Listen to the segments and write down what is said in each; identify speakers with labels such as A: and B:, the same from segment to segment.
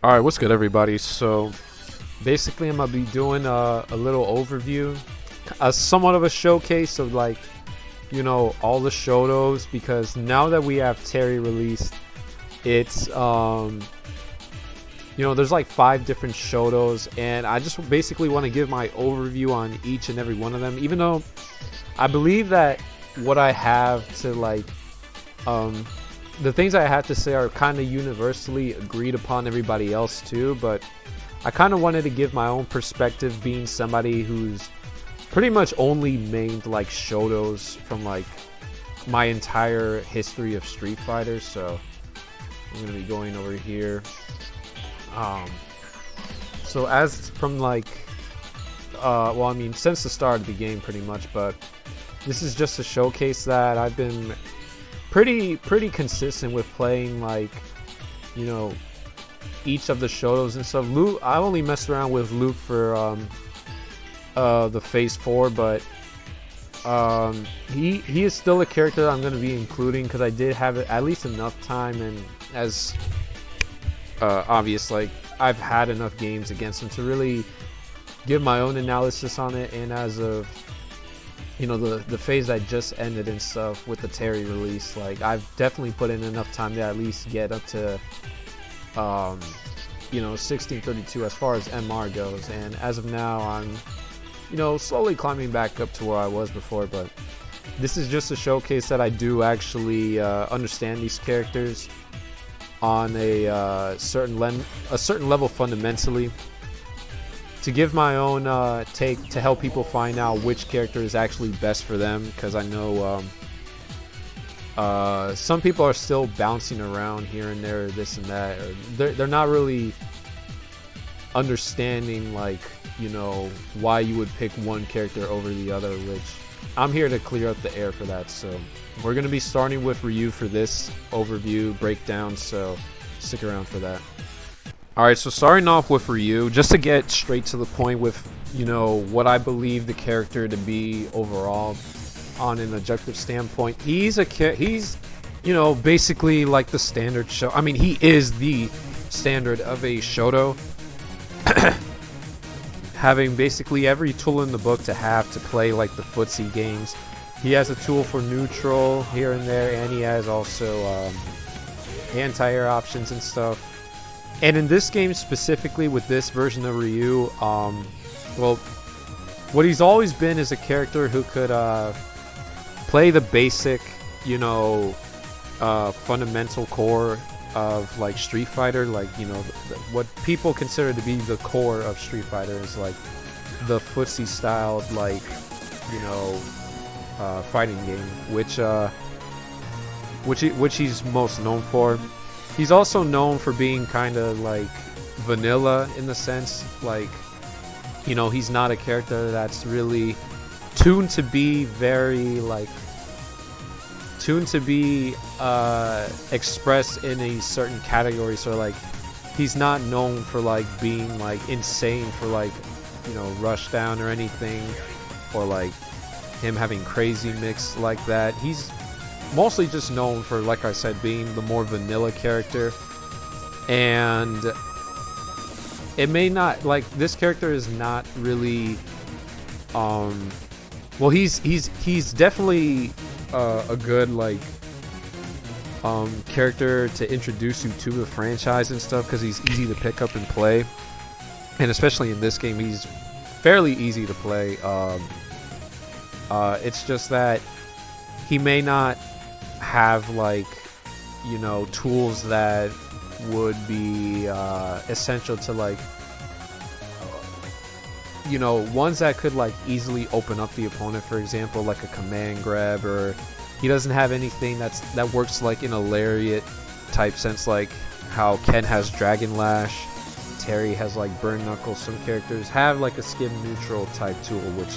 A: Alright, what's good everybody? So basically I'm gonna be doing a little overview, somewhat of a showcase of like, all the SHOTOs, because now that we have Terry released, it's there's like 5 different SHOTOs, and I just basically want to give my overview on each and every one of them, even though I believe that what I have to the things I have to say are kind of universally agreed upon everybody else too, but I kind of wanted to give my own perspective, being somebody who's pretty much only mained like SHOTOs from like my entire history of Street Fighter. So I'm gonna be going over here. So as from like since the start of the game pretty much, but this is just a showcase that I've been pretty consistent with playing, like, each of the SHOTOs and stuff. Luke, I only messed around with Luke for the Phase 4, but he is still a character I'm going to be including because I did have at least enough time, and as obvious, like, I've had enough games against him to really give my own analysis on it. And as of the phase that just ended and stuff with the Terry release, like, I've definitely put in enough time to at least get up to 1632 as far as MR goes. And as of now, I'm slowly climbing back up to where I was before. But this is just a showcase that I do actually understand these characters on a certain level fundamentally, to give my own take to help people find out which character is actually best for them, because I know some people are still bouncing around here and there, this and that, or they're not really understanding, like, why you would pick one character over the other, which I'm here to clear up the air for that. So we're going to be starting with Ryu for this overview breakdown, so stick around for that. Alright, so starting off with Ryu, just to get straight to the point with, what I believe the character to be overall on an objective standpoint. He's basically like the standard he is the standard of a SHOTO. Having basically every tool in the book to play like the footsie games. He has a tool for neutral here and there, and he has also anti-air options and stuff. And in this game specifically, with this version of Ryu, what he's always been is a character who could play the basic, fundamental core of like Street Fighter, like, what people consider to be the core of Street Fighter is like the footsie style, like, fighting game, which he's most known for. He's also known for being kind of like vanilla in the sense, like, he's not a character that's really tuned to be expressed in a certain category. So like, he's not known for like being like insane for like, Rushdown or anything, or like him having crazy mix like that. He's mostly just known for, like I said, being the more vanilla character. And it may not, like, this character is not really he's definitely a good like character to introduce you to the franchise and stuff, because he's easy to pick up and play, and especially in this game he's fairly easy to play. It's just that he may not have like tools that would be essential to like ones that could like easily open up the opponent, for example, like a command grab, or he doesn't have anything that works like in a lariat type sense, like how Ken has Dragon Lash, Terry has like Burn Knuckle. Some characters have like a skim neutral type tool, which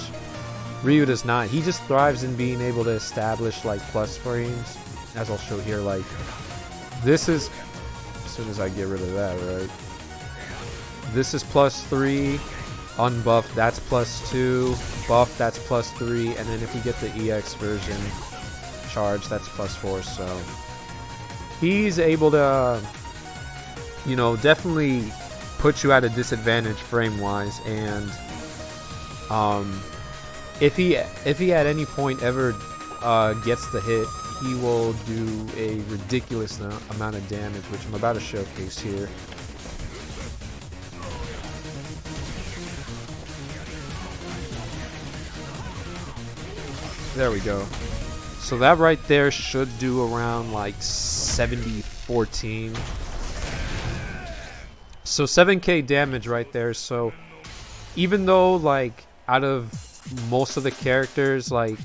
A: Ryu does not. He just thrives in being able to establish like plus frames, as I'll show here. Like, this is, as soon as I get rid of that, right? This is +3, unbuffed, that's +2, buff, that's +3, and then if we get the EX version charge, that's +4. So he's able to you know, definitely puts you at a disadvantage frame wise. And if he at any point ever gets the hit, he will do a ridiculous amount of damage, which I'm about to showcase here. There we go. So that right there should do around like 70-14. So 7k damage right there. So even though like out of most of the characters, like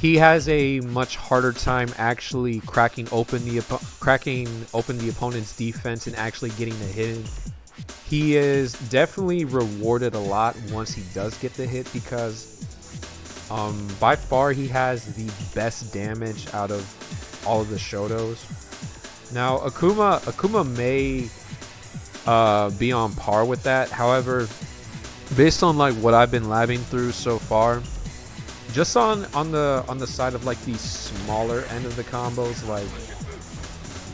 A: he has a much harder time actually cracking open the opponent's defense and actually getting the hit, he is definitely rewarded a lot once he does get the hit, because by far he has the best damage out of all of the Shotos. Now Akuma may be on par with that. However, based on like what I've been labbing through so far, just on the side of like the smaller end of the combos, like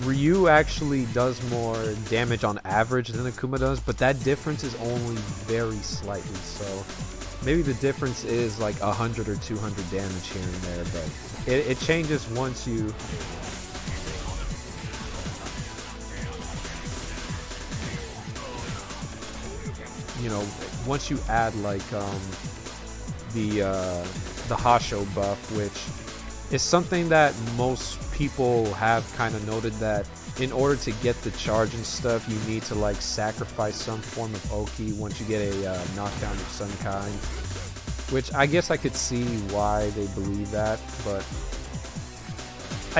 A: Ryu actually does more damage on average than Akuma does, but that difference is only very slightly. So maybe the difference is like 100 or 200 damage here and there, but it changes once you once you add like the Hasho buff, which is something that most people have kind of noted, that in order to get the charge and stuff, you need to like sacrifice some form of Oki once you get a knockdown of some kind. Which I guess I could see why they believe that, but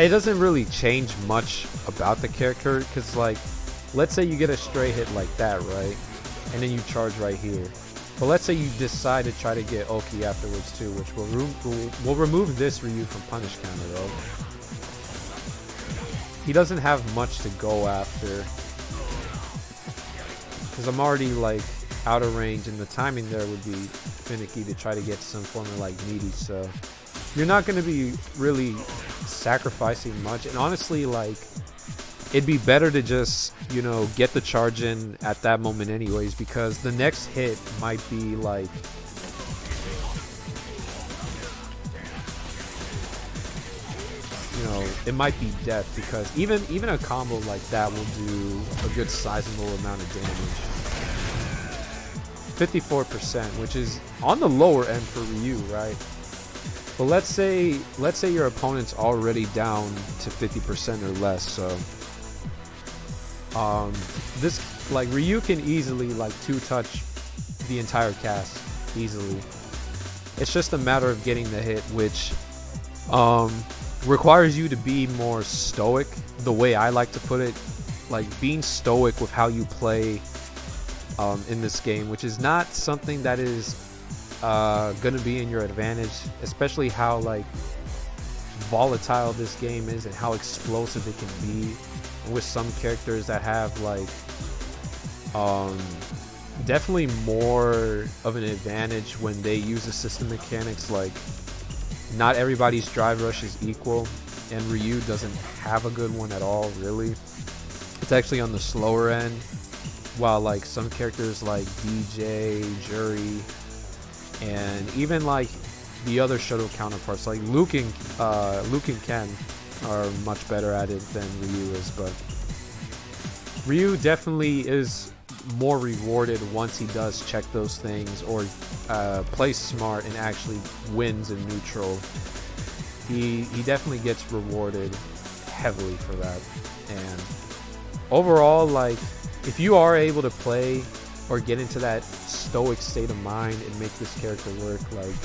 A: it doesn't really change much about the character, because like, let's say you get a stray hit like that, right? And then you charge right here. But let's say you decide to try to get Oki afterwards too, which will remove this Ryu from punish counter though. He doesn't have much to go after, because I'm already like out of range, and the timing there would be finicky to try to get some form of like meaty. So you're not going to be really sacrificing much, and honestly, like, it'd be better to just, you know, get the charge in at that moment anyways, because the next hit might be like, you know, it might be death, because even a combo like that will do a good sizable amount of damage. 54%, which is on the lower end for Ryu, right? But let's say your opponent's already down to 50% or less, so this, like, Ryu can easily like two-touch the entire cast easily. It's just a matter of getting the hit, which requires you to be more stoic, the way I like to put it, like being stoic with how you play in this game, which is not something that is gonna be in your advantage, especially how like volatile this game is and how explosive it can be, with some characters that have like definitely more of an advantage when they use the system mechanics. Like, not everybody's drive rush is equal, and Ryu doesn't have a good one at all, really. It's actually on the slower end, while like some characters like DJ, Jury, and even like the other Shoto counterparts like Luke and Ken are much better at it than Ryu is. But Ryu definitely is more rewarded once he does check those things, or plays smart and actually wins in neutral. He definitely gets rewarded heavily for that. And overall, like, if you are able to play or get into that stoic state of mind and make this character work, like,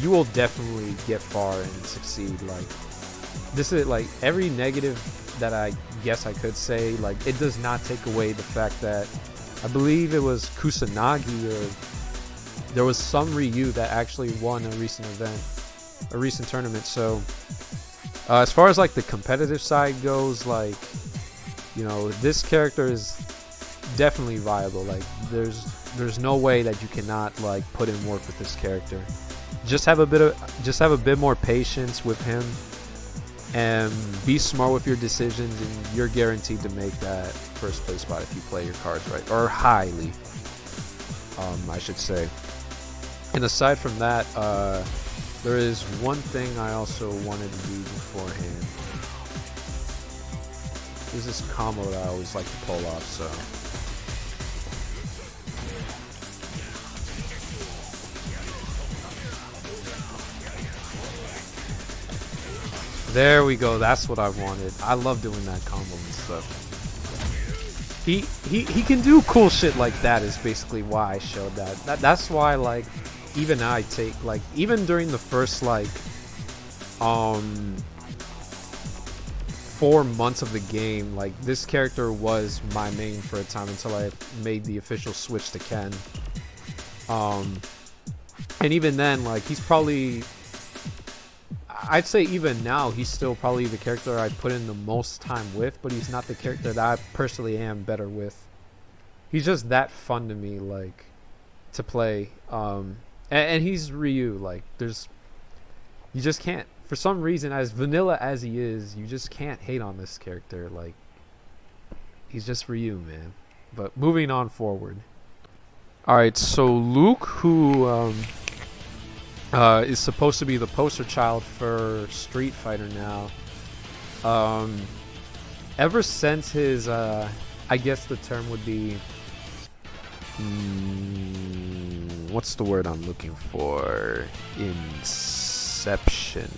A: you will definitely get far and succeed. Like, this is like every negative that I guess I could say, like, it does not take away the fact that I believe it was Kusanagi, or there was some Ryu that actually won a recent tournament. So as far as like the competitive side goes, like, you know, this character is definitely viable. Like, there's no way that you cannot like put in work with this character. Just have a bit more patience with him, and be smart with your decisions, and you're guaranteed to make that first place spot if you play your cards right, or highly, I should say. And aside from that, there is one thing I also wanted to do beforehand. There's this combo that I always like to pull off, so. There we go, that's what I wanted. I love doing that combo and stuff. He can do cool shit like that is basically why I showed that. That's why, like, even I take, like, even during the first, like, 4 months of the game, like, this character was my main for a time until I made the official switch to Ken. And even then, like, he's probably, I'd say even now, he's still probably the character I put in the most time with, but he's not the character that I personally am better with. He's just that fun to me, like, to play. And he's Ryu, like, you just can't, for some reason, as vanilla as he is, you just can't hate on this character. Like, he's just Ryu, man. But moving on forward. Alright, so Luke, who is supposed to be the poster child for Street Fighter now, ever since his, I guess the term would be, what's the word I'm looking for? Inception.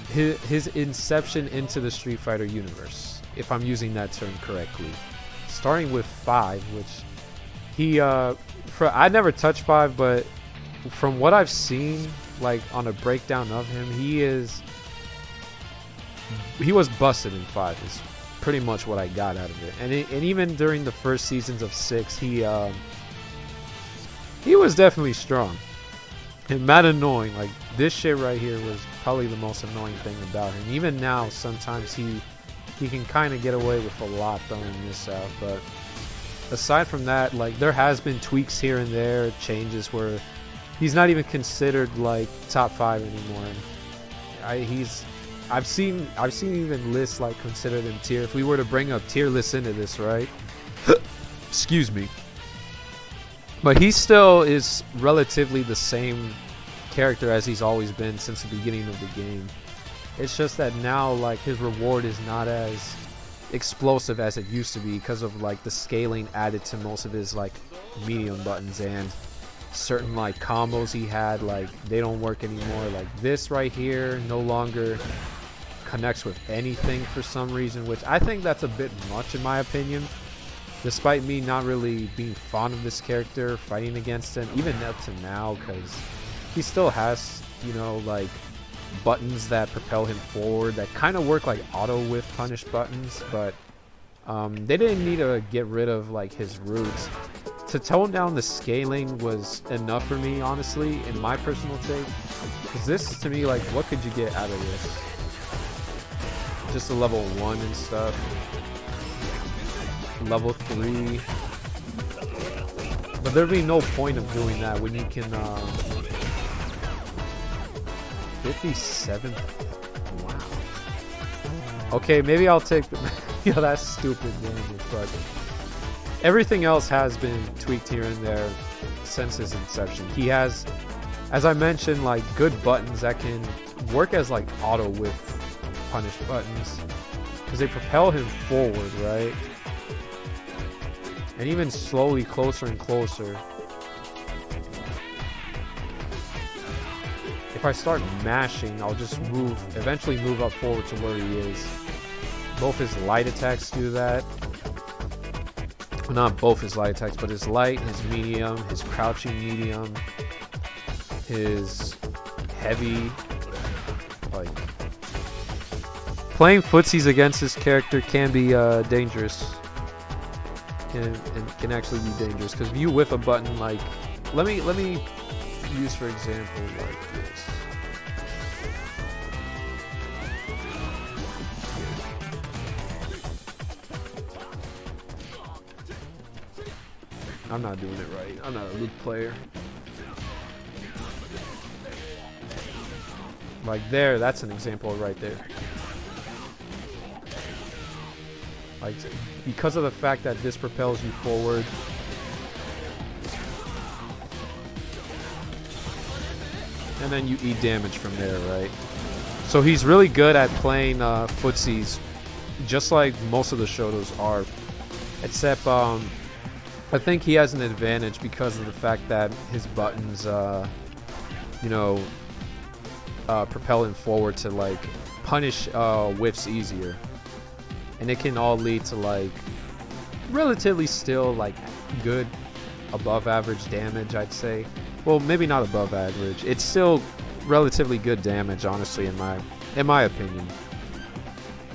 A: His inception into the Street Fighter universe, if I'm using that term correctly. Starting with 5, which he, I never touched 5, but from what I've seen, like, on a breakdown of him, he was busted in 5, is pretty much what I got out of it. And even during the first seasons of 6, he was definitely strong. And mad annoying. Like, this shit right here was probably the most annoying thing about him. Even now, sometimes he can kind of get away with a lot throwing this out. But aside from that, like, there has been tweaks here and there, changes where he's not even considered, like, top 5 anymore. And I've seen even lists, like, consider them tier. If we were to bring a tier list into this, right? Excuse me. But he still is relatively the same character as he's always been since the beginning of the game. It's just that now, like, his reward is not as explosive as it used to be because of, like, the scaling added to most of his, like, medium buttons, and certain, like, combos he had, like, they don't work anymore. Like, this right here no longer connects with anything for some reason, which I think that's a bit much in my opinion. Despite me not really being fond of this character, fighting against him, even up to now, because he still has, you know, like, buttons that propel him forward that kind of work like auto whiff punish buttons, but they didn't need to get rid of, like, his roots. To tone down the scaling was enough for me, honestly, in my personal take. Because this, to me, like, what could you get out of this? Just a level 1 and stuff. Level 3, but there'd be no point of doing that when you can 57. Wow. Okay, maybe I'll take the yeah, that's stupid, man, but everything else has been tweaked here and there since his inception. He has, as I mentioned, like, good buttons that can work as, like, auto whiff punish buttons because they propel him forward, right? And even slowly closer and closer. If I start mashing, I'll just eventually move up forward to where he is. Both his light attacks do that. Well, not both his light attacks, but his light, his medium, his crouching medium, his heavy. Like, playing footsies against this character can be dangerous. Can actually be dangerous because if you whiff a button, like, let me use for example like this. I'm not doing it right. I'm not a Luke player. Like there, that's an example right there. Like, because of the fact that this propels you forward. And then you eat damage from there, right? So he's really good at playing footsies, just like most of the Shotos are. Except, I think he has an advantage because of the fact that his buttons, you know, propel him forward to, like, punish whiffs easier. And it can all lead to, like, relatively still, like, good above average damage, I'd say. Well, maybe not above average. It's still relatively good damage, honestly, in my opinion.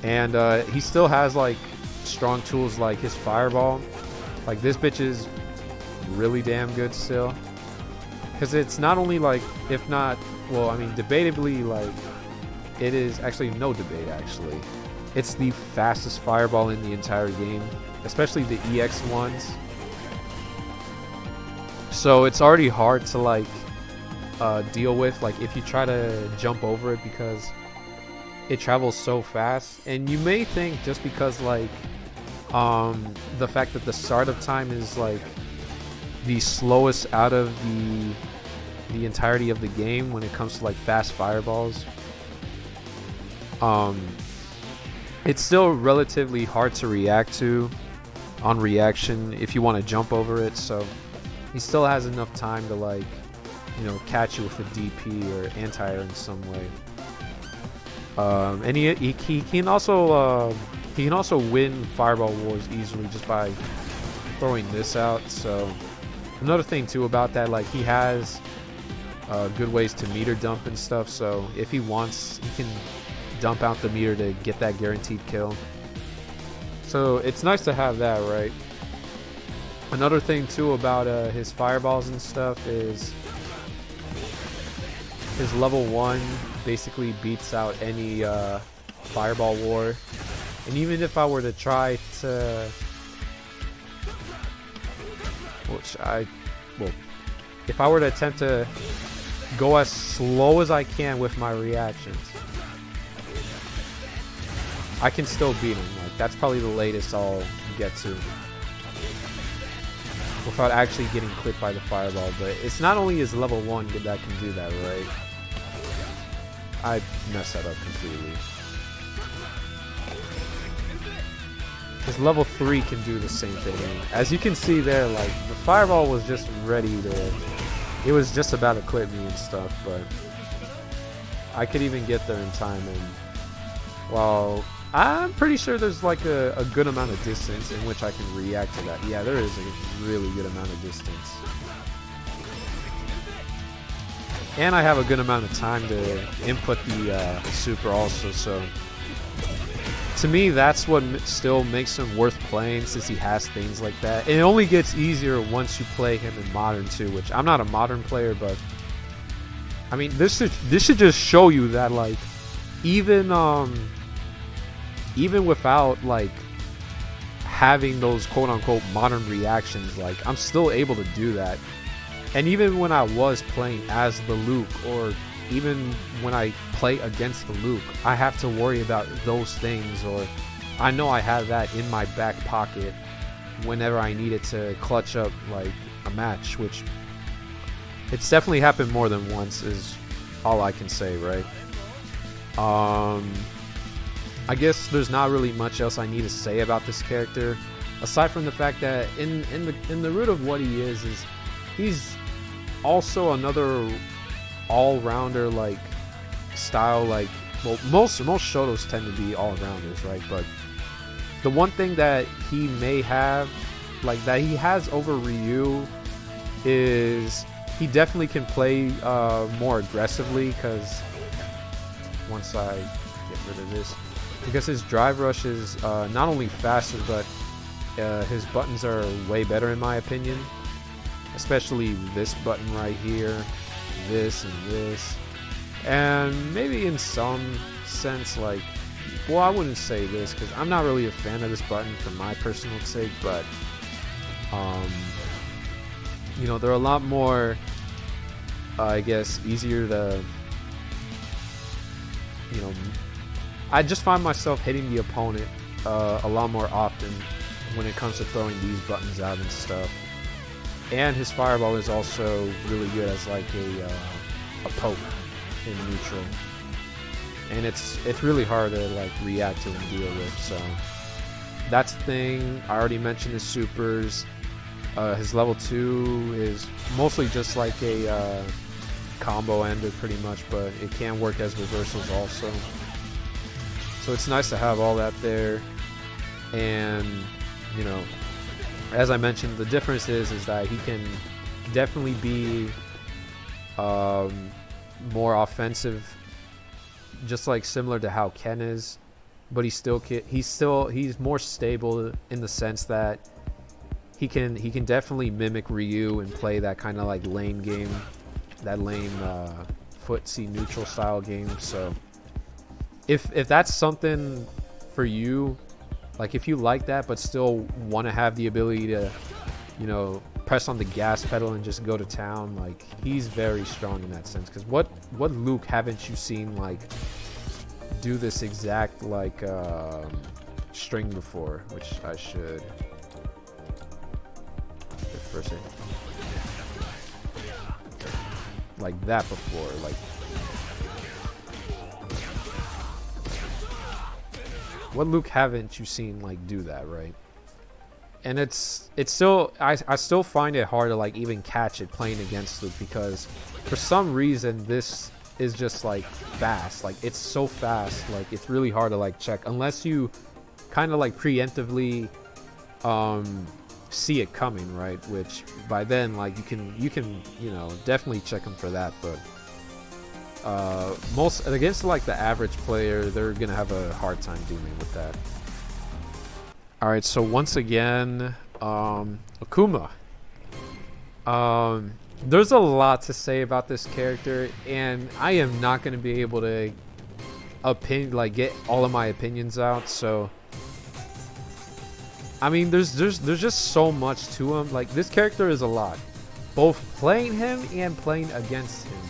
A: And he still has, like, strong tools like his fireball. Like, this bitch is really damn good still. Because it's not only, like, if not, well, I mean, debatably, like, it is actually no debate, actually. It's the fastest fireball in the entire game, especially the EX ones. So it's already hard to, like, deal with, like, if you try to jump over it, because it travels so fast. And you may think just because, like, the fact that the startup time is, like, the slowest out of the entirety of the game when it comes to, like, fast fireballs, it's still relatively hard to react to on reaction if you want to jump over it. So he still has enough time to, like, you know, catch you with a DP or anti-air in some way. And he can also win fireball wars easily just by throwing this out. So another thing too about that, like, he has good ways to meter dump and stuff. So if he wants, he can dump out the meter to get that guaranteed kill. So it's nice to have that, right? Another thing too about his fireballs and stuff is his level 1 basically beats out any fireball war. And even if I were to try to, if I were to attempt to go as slow as I can with my reactions, I can still beat him. Like, that's probably the latest I'll get to without actually getting clipped by the fireball. But it's not only his level 1 that can do that, right? I messed that up completely. His level 3 can do the same thing. And as you can see there, like, the fireball was just ready to, it was just about to clip me and stuff, but I could even get there in time. And well, I'm pretty sure there's, like, a good amount of distance in which I can react to that. Yeah, there is a really good amount of distance. And I have a good amount of time to input the super also, so to me that's what still makes him worth playing, since he has things like that. And it only gets easier once you play him in Modern too, which I'm not a Modern player, but I mean, this should just show you that, like, even without, like, having those quote-unquote modern reactions, like, I'm still able to do that. And even when I was playing as the Luke, or even when I play against the Luke, I have to worry about those things, or I know I have that in my back pocket whenever I need it to clutch up, like, a match, which it's definitely happened more than once, is all I can say, right? I guess there's not really much else I need to say about this character, aside from the fact that in the root of what he is he's also another all-rounder, like, style. Like, well, most Shotos tend to be all-rounders, right? But the one thing that he may have, like, that he has over Ryu, is he definitely can play more aggressively, because once I get rid of this, because his drive rush is not only faster, but his buttons are way better in my opinion. Especially this button right here, this and this. And maybe in some sense, like, well, I wouldn't say this, because I'm not really a fan of this button for my personal sake, but you know, they're a lot more, I guess, easier to you know, I just find myself hitting the opponent a lot more often when it comes to throwing these buttons out and stuff. And his fireball is also really good as like a poke in neutral. And it's really hard to like react to and deal with. So that's the thing. I already mentioned his supers. His level 2 is mostly just like a combo ender pretty much, but it can work as reversals also. So it's nice to have all that there. And you know, as I mentioned, the difference is that he can definitely be more offensive, just like similar to how Ken is, but he's more stable in the sense that he can definitely mimic Ryu and play that kind of like lane game, that lane footsie neutral style game. So if that's something for you, like if you like that but still want to have the ability to, you know, press on the gas pedal and just go to town, like he's very strong in that sense. Because what Luke haven't you seen like do this exact like string before, which I should first say like that before, like what Luke haven't you seen like do that, right? And it's still I still find it hard to like even catch it playing against Luke, because for some reason this is just like fast, like it's so fast, like it's really hard to like check unless you kind of like preemptively see it coming, right? Which by then like you can you know definitely check him for that, but most against like the average player, they're gonna have a hard time dealing with that. All right, so once again, AKUMA. There's a lot to say about this character, and I am not gonna be able to get all of my opinions out. So I mean, there's just so much to him. Like this character is a lot, both playing him and playing against him.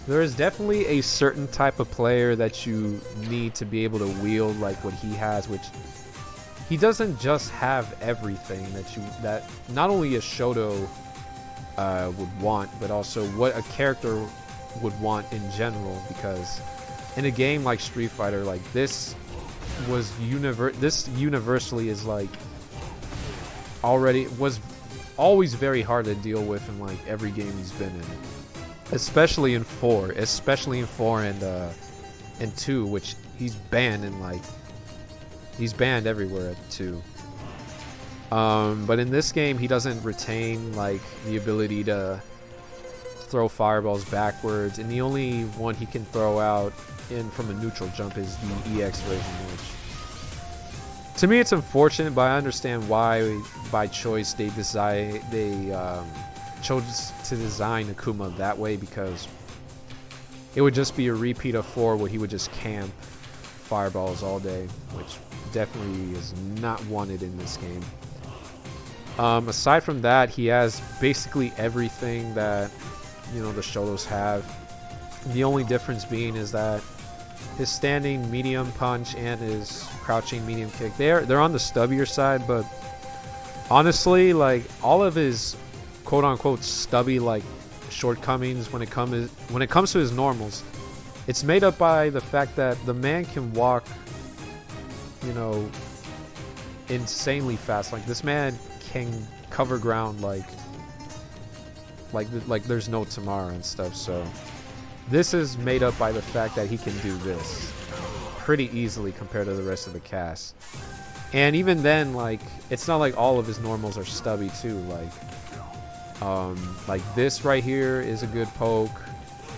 A: There is definitely a certain type of player that you need to be able to wield like what he has, which he doesn't just have everything that not only a Shoto would want, but also what a character would want in general. Because in a game like Street Fighter, like this universally is like was always very hard to deal with in like every game he's been in. Especially in 4 and 2, which he's banned in like he's banned everywhere at 2. But in this game he doesn't retain like the ability to throw fireballs backwards, and the only one he can throw out in from a neutral jump is the EX version, which to me it's unfortunate, but I understand why by choice they chose to design AKUMA that way, because it would just be a repeat of 4 where he would just camp fireballs all day, which definitely is not wanted in this game. Aside from that, he has basically everything that, you know, the Shotos have. The only difference being is that his standing medium punch and his crouching medium kick, they're on the stubbier side, but honestly, like all of his quote-unquote stubby like shortcomings when it comes to his normals, it's made up by the fact that the man can walk, you know, insanely fast. Like this man can cover ground like there's no tomorrow and stuff. So this is made up by the fact that he can do this pretty easily compared to the rest of the cast. And even then, like it's not like all of his normals are stubby too. Like this right here is a good poke.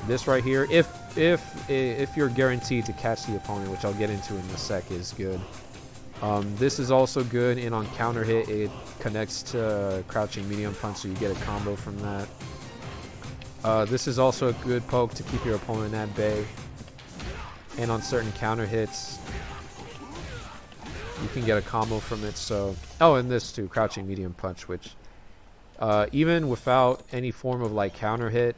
A: This right here, if you're guaranteed to catch the opponent, which I'll get into in a sec, is good. This is also good, and on counter hit it connects to crouching medium punch, so you get a combo from that. This is also a good poke to keep your opponent at bay, and on certain counter hits you can get a combo from it. So and this too, crouching medium punch, which even without any form of like counter hit,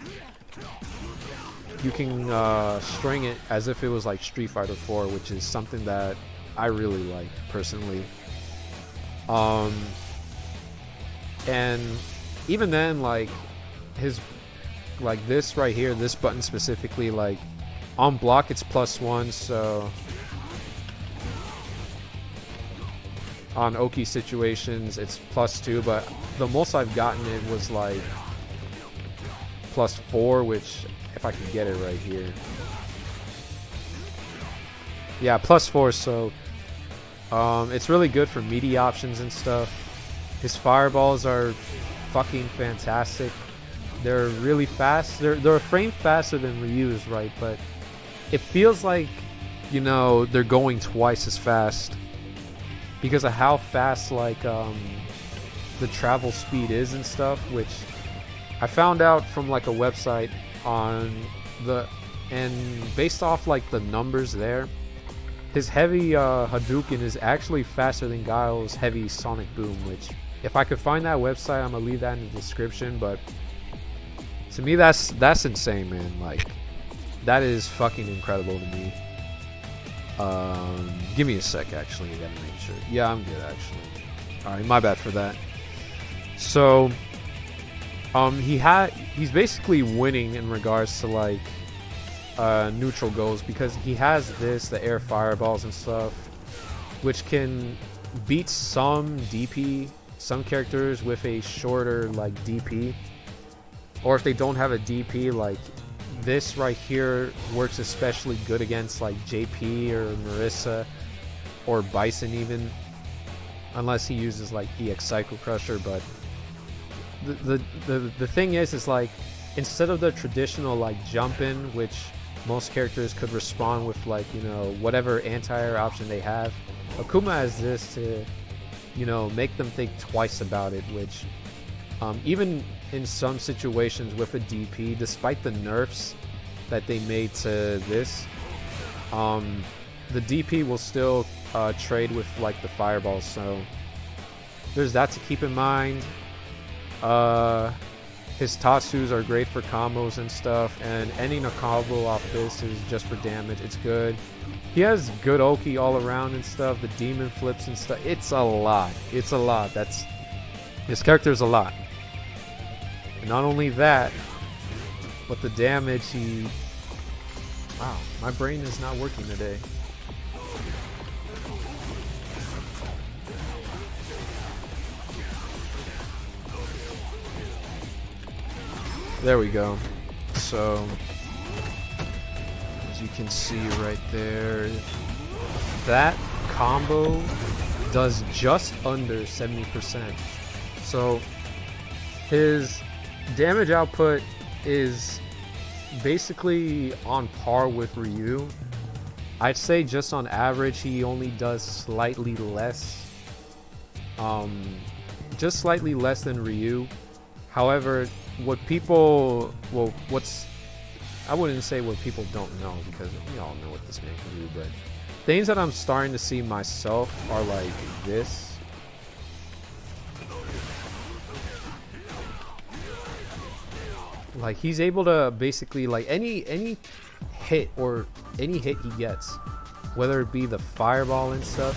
A: you can string it as if it was like Street Fighter 4, which is something that I really like personally. And even then, like his, like this right here, this button specifically, like on block it's +1, so on Oki situations it's +2, but the most I've gotten it was like +4, which if I can get it right here, yeah, +4. So it's really good for meaty options and stuff. His fireballs are fucking fantastic. They're really fast. They're a frame faster than Ryu's, right? But it feels like, you know, they're going twice as fast because of how fast like the travel speed is and stuff, which I found out from like a website on the, and based off like the numbers there, his heavy Hadouken is actually faster than Guile's heavy Sonic Boom, which if I could find that website, I'm gonna leave that in the description. But to me, that's insane, man. Like, that is fucking incredible to me. Give me a sec, actually. I gotta make sure. Yeah, I'm good, actually. Alright, my bad for that. So, he's basically winning in regards to like neutral goals, because he has this, the air fireballs and stuff, which can beat some DP, some characters with a shorter like DP, or if they don't have a DP, like this right here works especially good against like JP or Marissa or Bison even, unless he uses like EX Cycle Crusher. But the thing is like, instead of the traditional like jump in, which most characters could respond with like, you know, whatever anti-air option they have, Akuma has this to, you know, make them think twice about it, which even in some situations with a DP, despite the nerfs that they made to this, the DP will still trade with like the fireballs, so there's that to keep in mind. His Tatsus are great for combos and stuff, and ending a combo off this is just for damage. It's good. He has good Oki all around and stuff, the demon flips and stuff. It's a lot. It's a lot. That's, his character's a lot. And not only that, but the damage he... Wow, my brain is not working today. There we go. So, as you can see right there, that combo does just under 70%. So his damage output is basically on par with Ryu. I'd say just on average he only does slightly less, just slightly less than Ryu. However, what people, well, I wouldn't say what people don't know, because we all know what this man can do, but things that I'm starting to see myself are like this. Like, he's able to basically, like, any hit or any hit he gets, whether it be the fireball and stuff,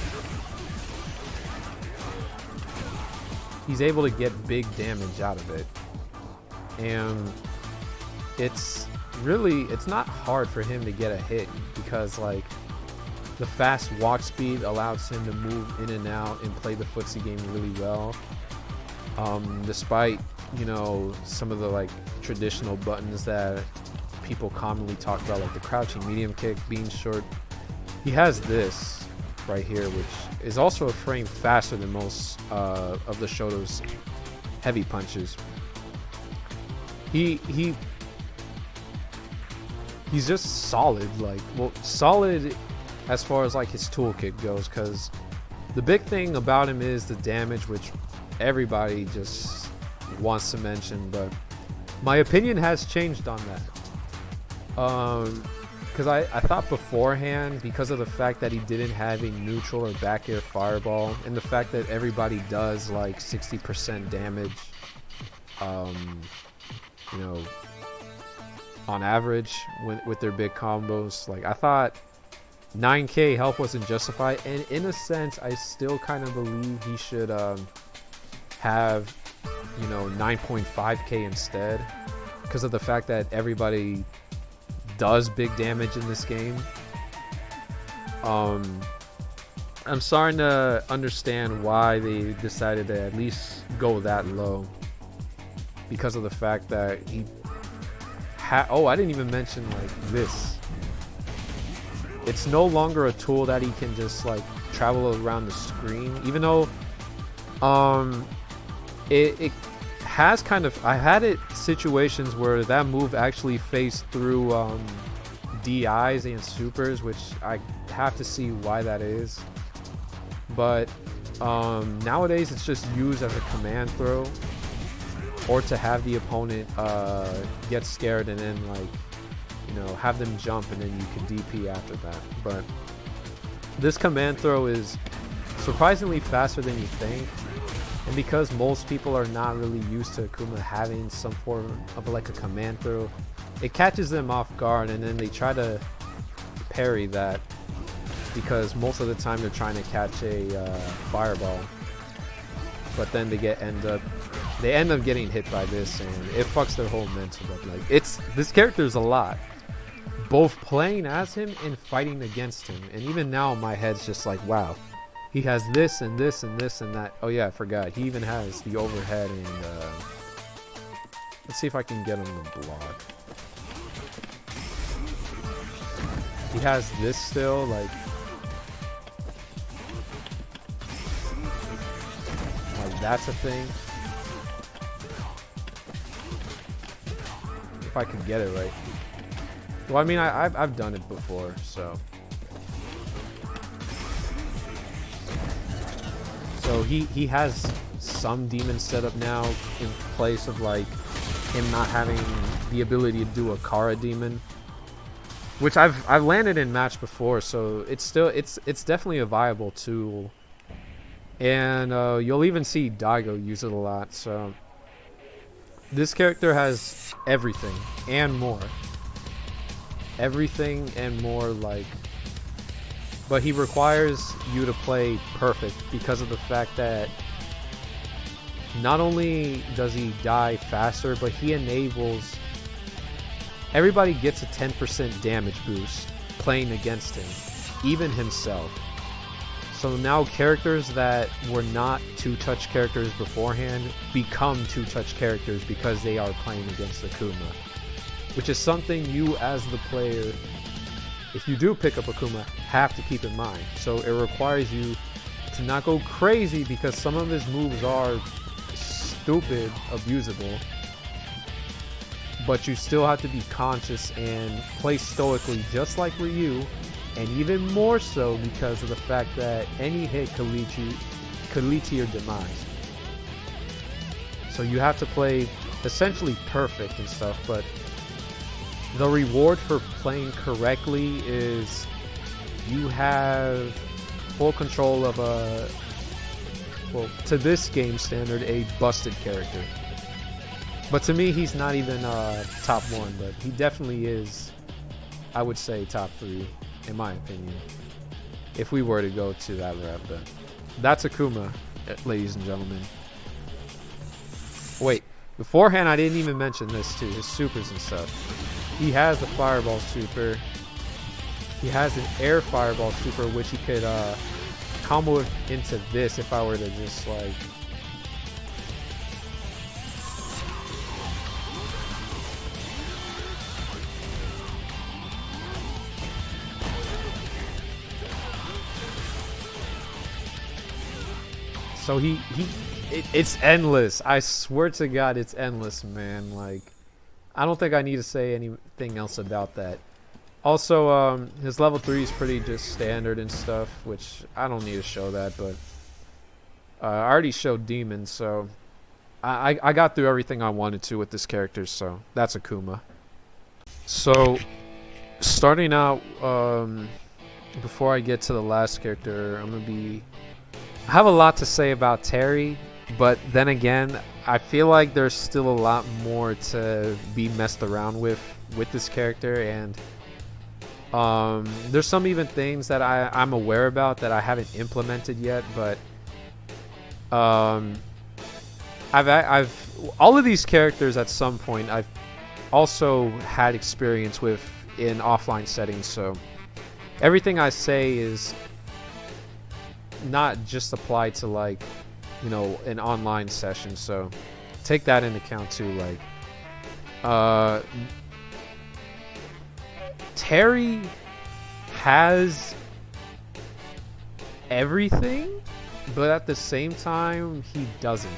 A: he's able to get big damage out of it. And it's really, it's not hard for him to get a hit, because like the fast walk speed allows him to move in and out and play the footsie game really well, despite, you know, some of the like traditional buttons that people commonly talk about, like the crouching medium kick being short. He has this right here, which is also a frame faster than most of the Shoto's heavy punches. He's just solid, like, well, solid as far as like his toolkit goes, because the big thing about him is the damage, which everybody just wants to mention, but my opinion has changed on that. Because I thought beforehand, because of the fact that he didn't have a neutral or back air fireball, and the fact that everybody does like 60% damage, you know, on average with their big combos. Like, I thought 9k health wasn't justified, and in a sense I still kind of believe he should have, you know, 9.5k instead, because of the fact that everybody does big damage in this game. I'm starting to understand why they decided to at least go that low, because of the fact that he oh, I didn't even mention like this. It's no longer a tool that he can just like travel around the screen, even though it has kind of, I had it situations where that move actually phased through DIs and supers, which I have to see why that is. But nowadays it's just used as a command throw, or to have the opponent get scared and then, like, you know, have them jump and then you can DP after that. But this command throw is surprisingly faster than you think, and because most people are not really used to AKUMA having some form of like a command throw, it catches them off guard, and then they try to parry that, because most of the time they're trying to catch a fireball, but then they end up getting hit by this, and it fucks their whole mental up. Like, this character is a lot, both playing as him and fighting against him. And even now my head's just like, wow, he has this and this and this and that. Oh yeah, I forgot, he even has the overhead, and let's see if I can get him to block. He has this still, like that's a thing. If I can get it right. Well, I mean, I've done it before, so. So he has some demon setup now in place of like him not having the ability to do a Kara demon, which I've landed in match before, so it's definitely a viable tool. And you'll even see Daigo use it a lot. So this character has everything and more. Everything and more, like, but he requires you to play perfect, because of the fact that not only does he die faster, but he enables everybody gets a 10% damage boost playing against him, even himself. So now characters that were not 2-touch characters beforehand become 2-touch characters because they are playing against AKUMA, which is something you as the player, if you do pick up AKUMA, have to keep in mind. So it requires you to not go crazy, because some of his moves are stupid, abusable, but you still have to be conscious and play stoically, just like Ryu. And even more so because of the fact that any hit could lead to your demise. So you have to play essentially perfect and stuff, but the reward for playing correctly is you have full control of a, well, to this game standard, a busted character. But to me, he's not even top 1, but he definitely is, I would say, top 3. In my opinion, if we were to go to that route. But that's AKUMA, ladies and gentlemen. Wait, beforehand I didn't even mention this too, his supers and stuff. He has the fireball super. He has an air fireball super, which he could combo into this if I were to just like... So it's endless. I swear to God, it's endless, man. Like, I don't think I need to say anything else about that. Also, his level 3 is pretty just standard and stuff, which I don't need to show that, but I already showed Demon, so I got through everything I wanted to with this character, so that's AKUMA. So, starting out, before I get to the last character, I have a lot to say about Terry, but then again, I feel like there's still a lot more to be messed around with with this character, and there's some even things that I'm aware about that I haven't implemented yet, but I've all of these characters at some point I've also had experience with in offline settings, so everything I say is not just applied to, like, you know, an online session, so take that into account too. Like, Terry has everything, but at the same time he doesn't.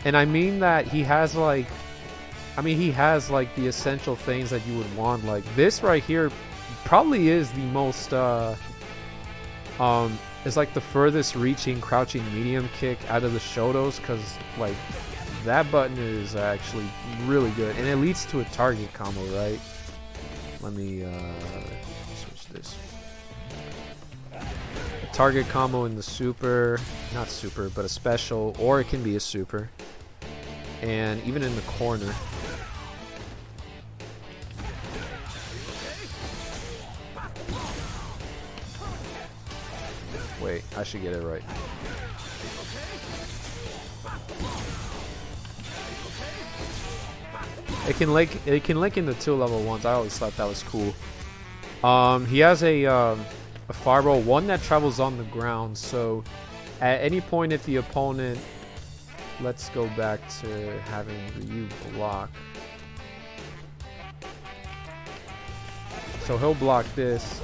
A: And I mean that he has like, he has like the essential things that you would want. Like this right here probably is the most it's like the furthest reaching crouching medium kick out of the Shotos, because like that button is actually really good, and it leads to a target combo, right? Let me switch this. A target combo in the super, not super, but a special, or it can be a super, and even in the corner. Wait, I should get it right. It can link into 2 level 1s. I always thought that was cool. He has a fireball, one that travels on the ground, so at any point if the opponent, let's go back to having Ryu block. So he'll block this.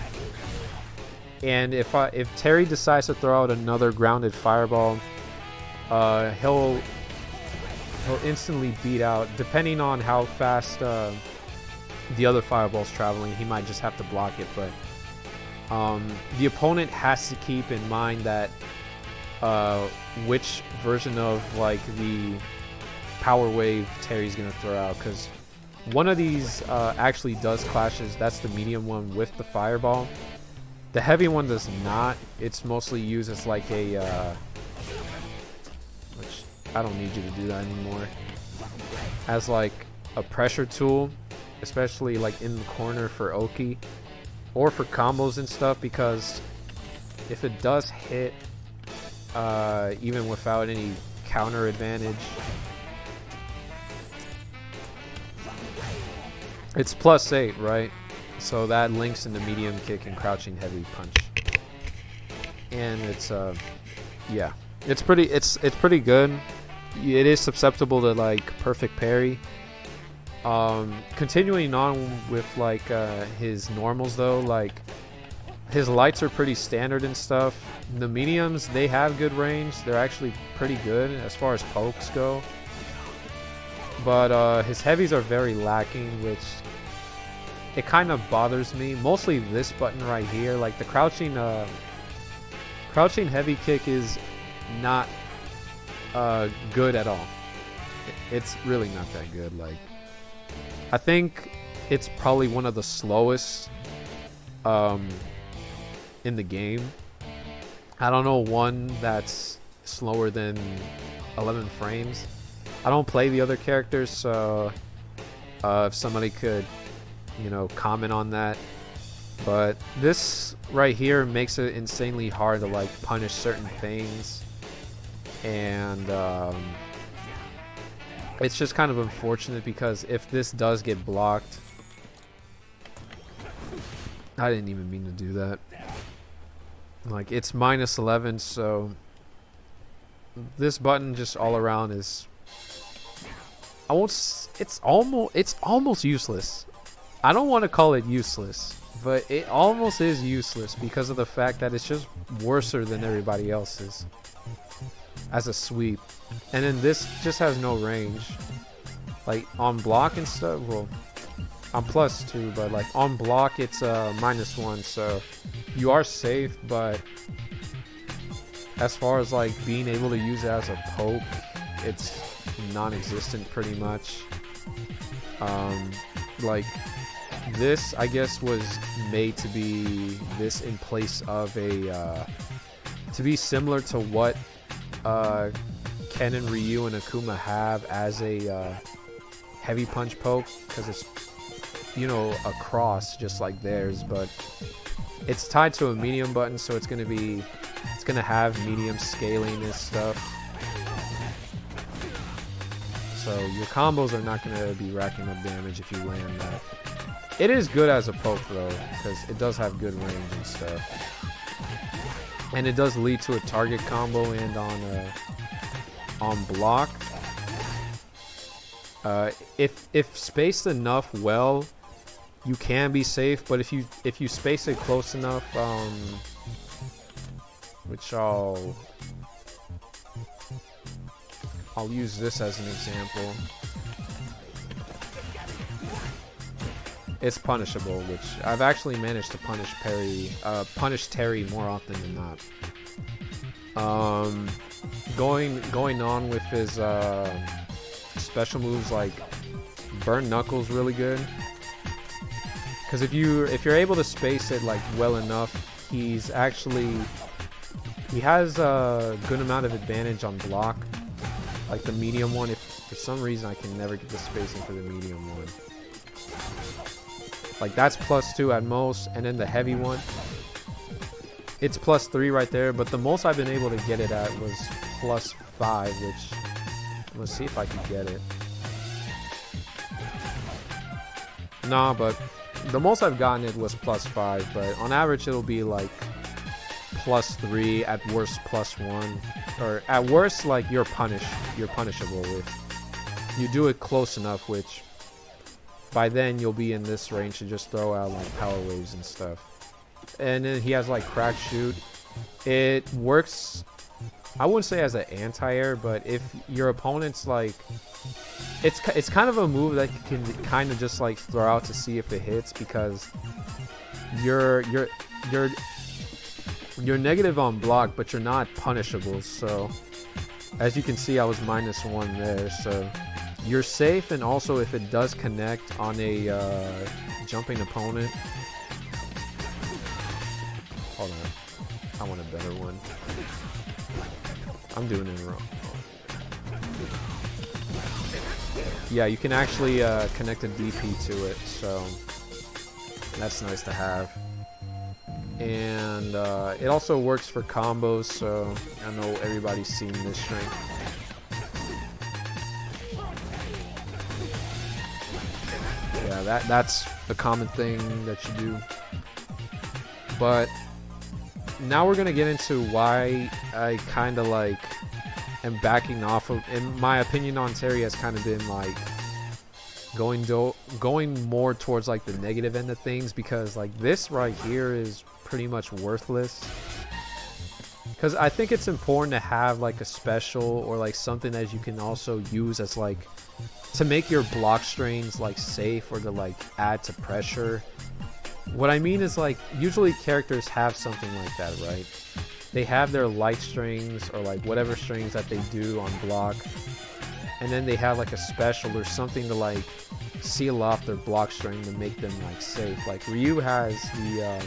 A: And if Terry decides to throw out another grounded fireball, he'll instantly beat out. Depending on how fast the other fireball's traveling, he might just have to block it. But the opponent has to keep in mind that which version of like the power wave Terry's gonna throw out, because one of these actually does clashes. That's the medium one with the fireball. The heavy one does not. It's mostly used as like a, which I don't need you to do that anymore, as like a pressure tool, especially like in the corner for Oki, or for combos and stuff, because if it does hit, even without any counter advantage, it's +8, right? So that links into medium kick and crouching heavy punch, and it's yeah, it's pretty good. It is susceptible to like perfect parry. Continuing on with like his normals though, like his lights are pretty standard and stuff. The mediums, they have good range. They're actually pretty good as far as pokes go. But his heavies are very lacking, which it kind of bothers me. Mostly this button right here, like the crouching heavy kick is not good at all. It's really not that good. Like, I think it's probably one of the slowest in the game. I don't know one that's slower than 11 frames. I don't play the other characters, so if somebody could, you know, comment on that. But this right here makes it insanely hard to like punish certain things, and it's just kind of unfortunate, because if this does get blocked, I didn't even mean to do that. Like, it's -11, so this button just all around is, it's almost useless. I don't want to call it useless, but it almost is useless because of the fact that it's just worser than everybody else's as a sweep. And then this just has no range. Like on block and stuff, well, I'm +2, but like on block it's -1, so you are safe, but as far as like being able to use it as a poke, it's non-existent pretty much. Like, this, I guess, was made to be this in place of a, to be similar to what Ken and Ryu and AKUMA have as a heavy punch poke, because it's you know, a cross just like theirs, but it's tied to a medium button, so it's gonna have medium scaling and stuff. So your combos are not gonna be racking up damage if you land that. It is good as a poke though, because it does have good range and stuff, and it does lead to a target combo and on block. If spaced enough well, you can be safe, but if you space it close enough, which I'll use this as an example. It's punishable, which I've actually managed to punish Terry more often than not. Going on with his special moves, like Burn Knuckles, really good. Because if you're able to space it like well enough, he has a good amount of advantage on block. Like the medium one, if for some reason I can never get the spacing for the medium one. Like that's +2 at most, and then the heavy one, it's +3 right there, but the most I've been able to get it at was +5, which, let's see if I can get it. Nah, but the most I've gotten it was +5, but on average it'll be like +3, at worst +1, or at worst like you're punishable if you do it close enough, which by then you'll be in this range to just throw out like power waves and stuff. And then he has like crack shoot. It works, I wouldn't say as an anti-air, but if your opponent's like, it's kind of a move that you can kind of just like throw out to see if it hits, because you're negative on block, but you're not punishable. So as you can see, I was -1 there, so you're safe. And also if it does connect on a jumping opponent, hold on, I want a better one. I'm doing it wrong. Yeah, you can actually connect a DP to it, so that's nice to have. And it also works for combos, so I know everybody's seen this strength. Yeah, that's a common thing that you do. But now we're gonna get into why I kind of like am backing off of, in my opinion on Terry has kind of been like going more towards like the negative end of things, because like this right here is pretty much worthless. Because I think it's important to have like a special or like something that you can also use as like to make your block strains like safe, or to like add to pressure. What I mean is, like, usually characters have something like that, right? They have their light strings or like whatever strings that they do on block, and then they have like a special or something to like seal off their block string to make them like safe. Like Ryu has the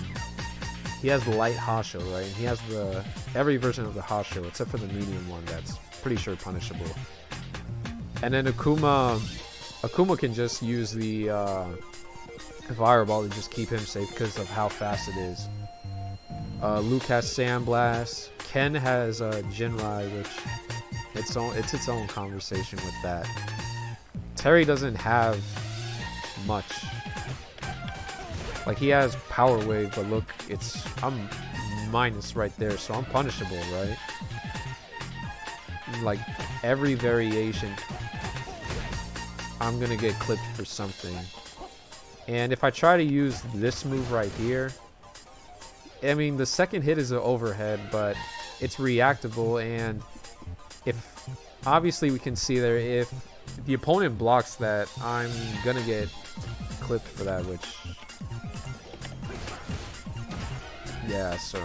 A: he has the light Hasho, right? And he has every version of the Hasho except for the medium one that's pretty sure punishable. And then Akuma can just use the Fireball to just keep him safe because of how fast it is. Luke has Sandblast. Ken has Jinrai, which it's its own conversation with that. Terry doesn't have much. Like, he has Power Wave, but look, I'm minus right there, so I'm punishable, right? Like, every variation, I'm gonna get clipped for something. And if I try to use this move right here, I mean, the second hit is an overhead, but it's reactable, and if obviously we can see there, if the opponent blocks that, I'm gonna get clipped for that, which, yeah, so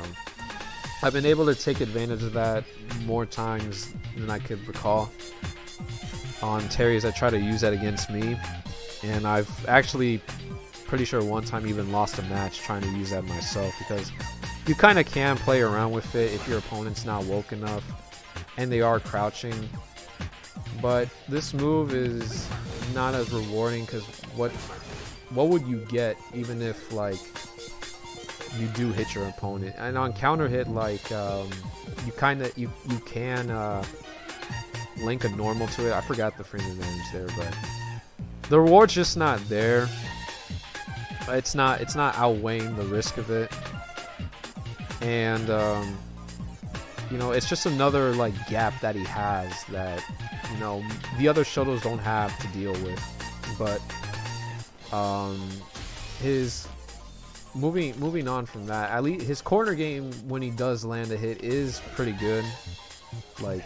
A: I've been able to take advantage of that more times than I could recall on Terry as I try to use that against me. And I've actually pretty sure one time even lost a match trying to use that myself, because you kind of can play around with it if your opponent's not woke enough and they are crouching. But this move is not as rewarding, because what would you get even if like you do hit your opponent? And on counter hit, like you can link a normal to it. I forgot the frame advantage there, but the reward's just not there. It's not outweighing the risk of it, and you know, it's just another like gap that he has that, you know, the other Shotos don't have to deal with. But his moving on from that, at least his corner game when he does land a hit is pretty good. Like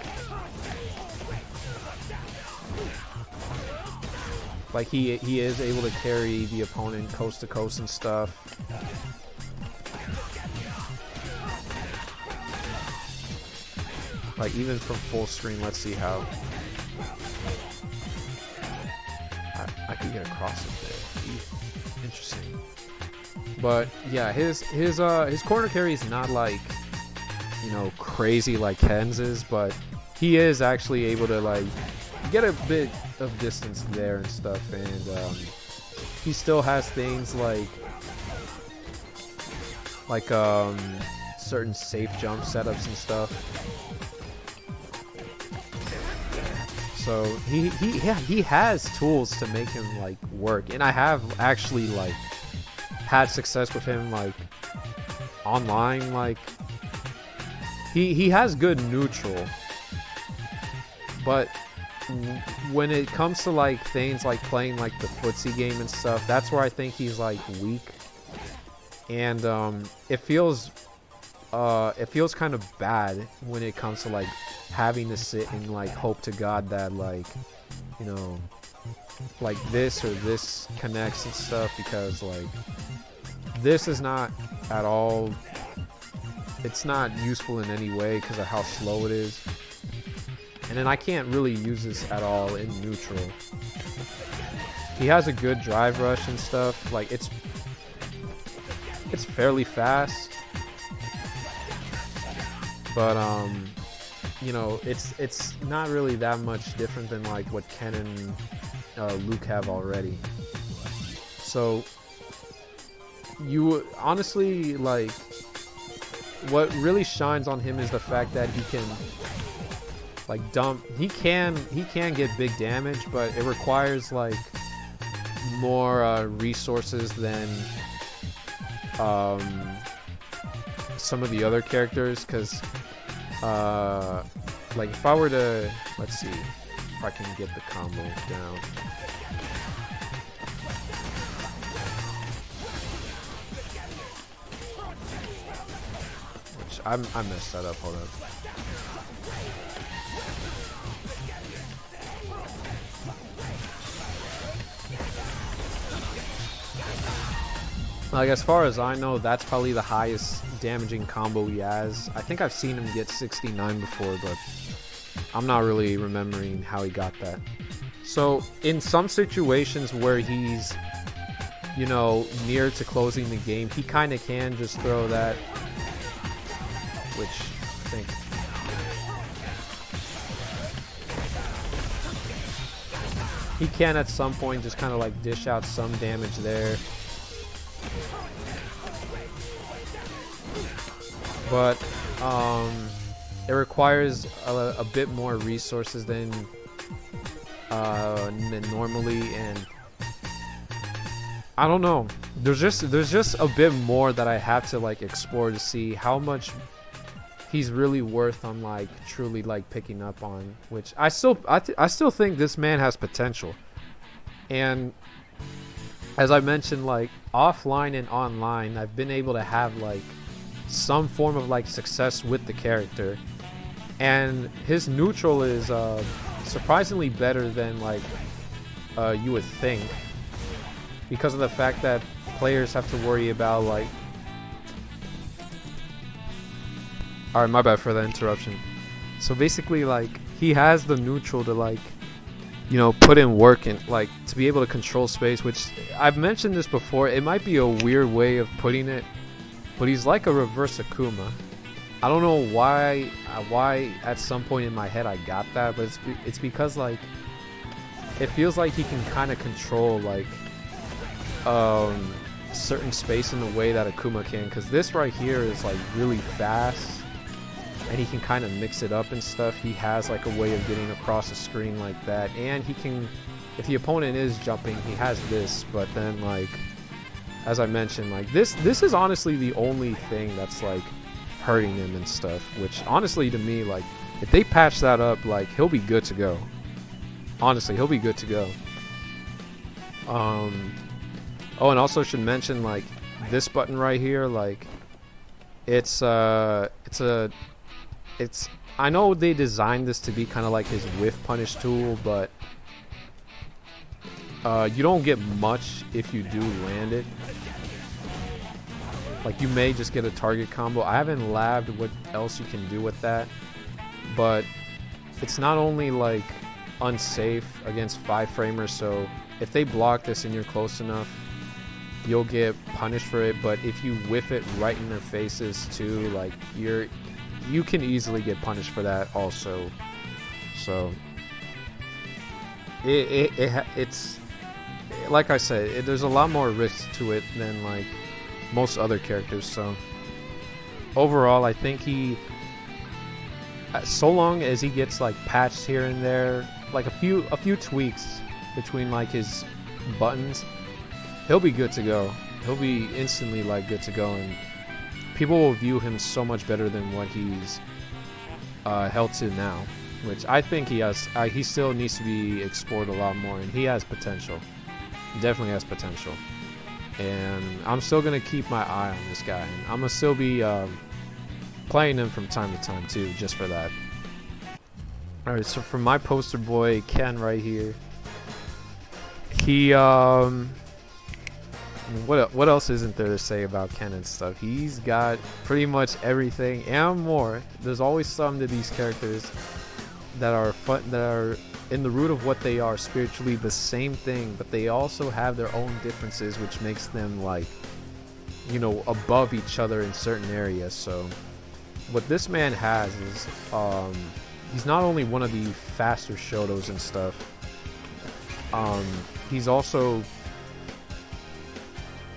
A: he is able to carry the opponent coast to coast and stuff. Like even from full screen, let's see how I could get across it there. Interesting. But yeah, his corner carry is not like, you know, crazy like Ken's is, but he is actually able to like get a bit of distance there and stuff, and he still has things like certain safe jump setups and stuff. So he has tools to make him like work, and I have actually like had success with him like online. Like he has good neutral, but when it comes to like things like playing like the footsie game and stuff, that's where I think he's like weak, and it feels kind of bad when it comes to like having to sit and like hope to God that like, you know, like this or this connects and stuff, because like this is not at all, it's not useful in any way because of how slow it is. And then I can't really use this at all in neutral. He has a good drive rush and stuff. Like it's fairly fast, but you know, it's not really that much different than like what Ken and Luke have already. So you honestly, like, what really shines on him is the fact that he can like dump, he can get big damage, but it requires like more resources than some of the other characters, because like if I were to, let's see if I can get the combo down. Which I messed that up, hold up. Like, as far as I know, that's probably the highest damaging combo he has. I think I've seen him get 69 before, but I'm not really remembering how he got that. So in some situations where he's, you know, near to closing the game, he kind of can just throw that, which I think he can at some point just kind of like dish out some damage there. But it requires a bit more resources than normally, and I don't know. There's just a bit more that I have to like explore to see how much he's really worth on like truly like picking up on. Which I still think this man has potential, and as I mentioned, like offline and online, I've been able to have like some form of like success with the character, and his neutral is surprisingly better than like you would think, because of the fact that players have to worry about like, alright, my bad for the interruption. So basically, like, he has the neutral to like, you know, put in work and like to be able to control space, which I've mentioned this before, it might be a weird way of putting it, but he's like a reverse AKUMA. I don't know why at some point in my head I got that, but it's because like it feels like he can kind of control like certain space in the way that AKUMA can, because this right here is like really fast and he can kind of mix it up and stuff. He has like a way of getting across the screen like that, and he can, if the opponent is jumping, he has this. But then, like, as I mentioned, like this is honestly the only thing that's like hurting him and stuff, which honestly to me, like, if they patch that up, like, he'll be good to go. Honestly, he'll be good to go. Oh, and also should mention, like, this button right here, like, it's I know they designed this to be kind of like his whiff punish tool, but you don't get much if you do land it. Like, you may just get a target combo. I haven't labbed what else you can do with that, but it's not only like unsafe against 5-framers, so if they block this and you're close enough, you'll get punished for it. But if you whiff it right in their faces too, like, you can easily get punished for that also. So it's like I said, there's a lot more risk to it than like most other characters. So overall, I think he, so long as he gets like patched here and there, like a few tweaks between like his buttons, he'll be good to go. He'll be instantly like good to go, and people will view him so much better than what he's held to now, which I think he has. He still needs to be explored a lot more, and he has potential. He definitely has potential, and I'm still gonna keep my eye on this guy, and I'm gonna still be playing him from time to time too, just for that. All right, so for my poster boy Ken right here, he what else isn't there to say about Ken and stuff? He's got pretty much everything and more. There's always some to these characters that are fun, that are in the root of what they are spiritually the same thing, but they also have their own differences, which makes them, like, you know, above each other in certain areas. So what this man has is he's not only one of the faster Shotos and stuff, he's also,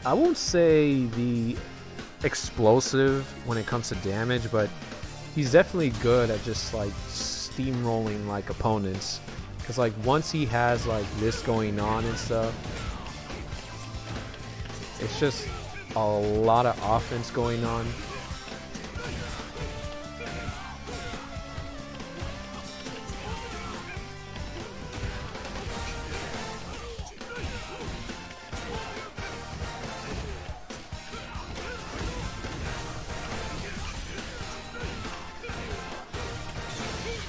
A: I won't say the explosive when it comes to damage, but he's definitely good at just like steamrolling like opponents. Because like once he has like this going on and stuff, it's just a lot of offense going on.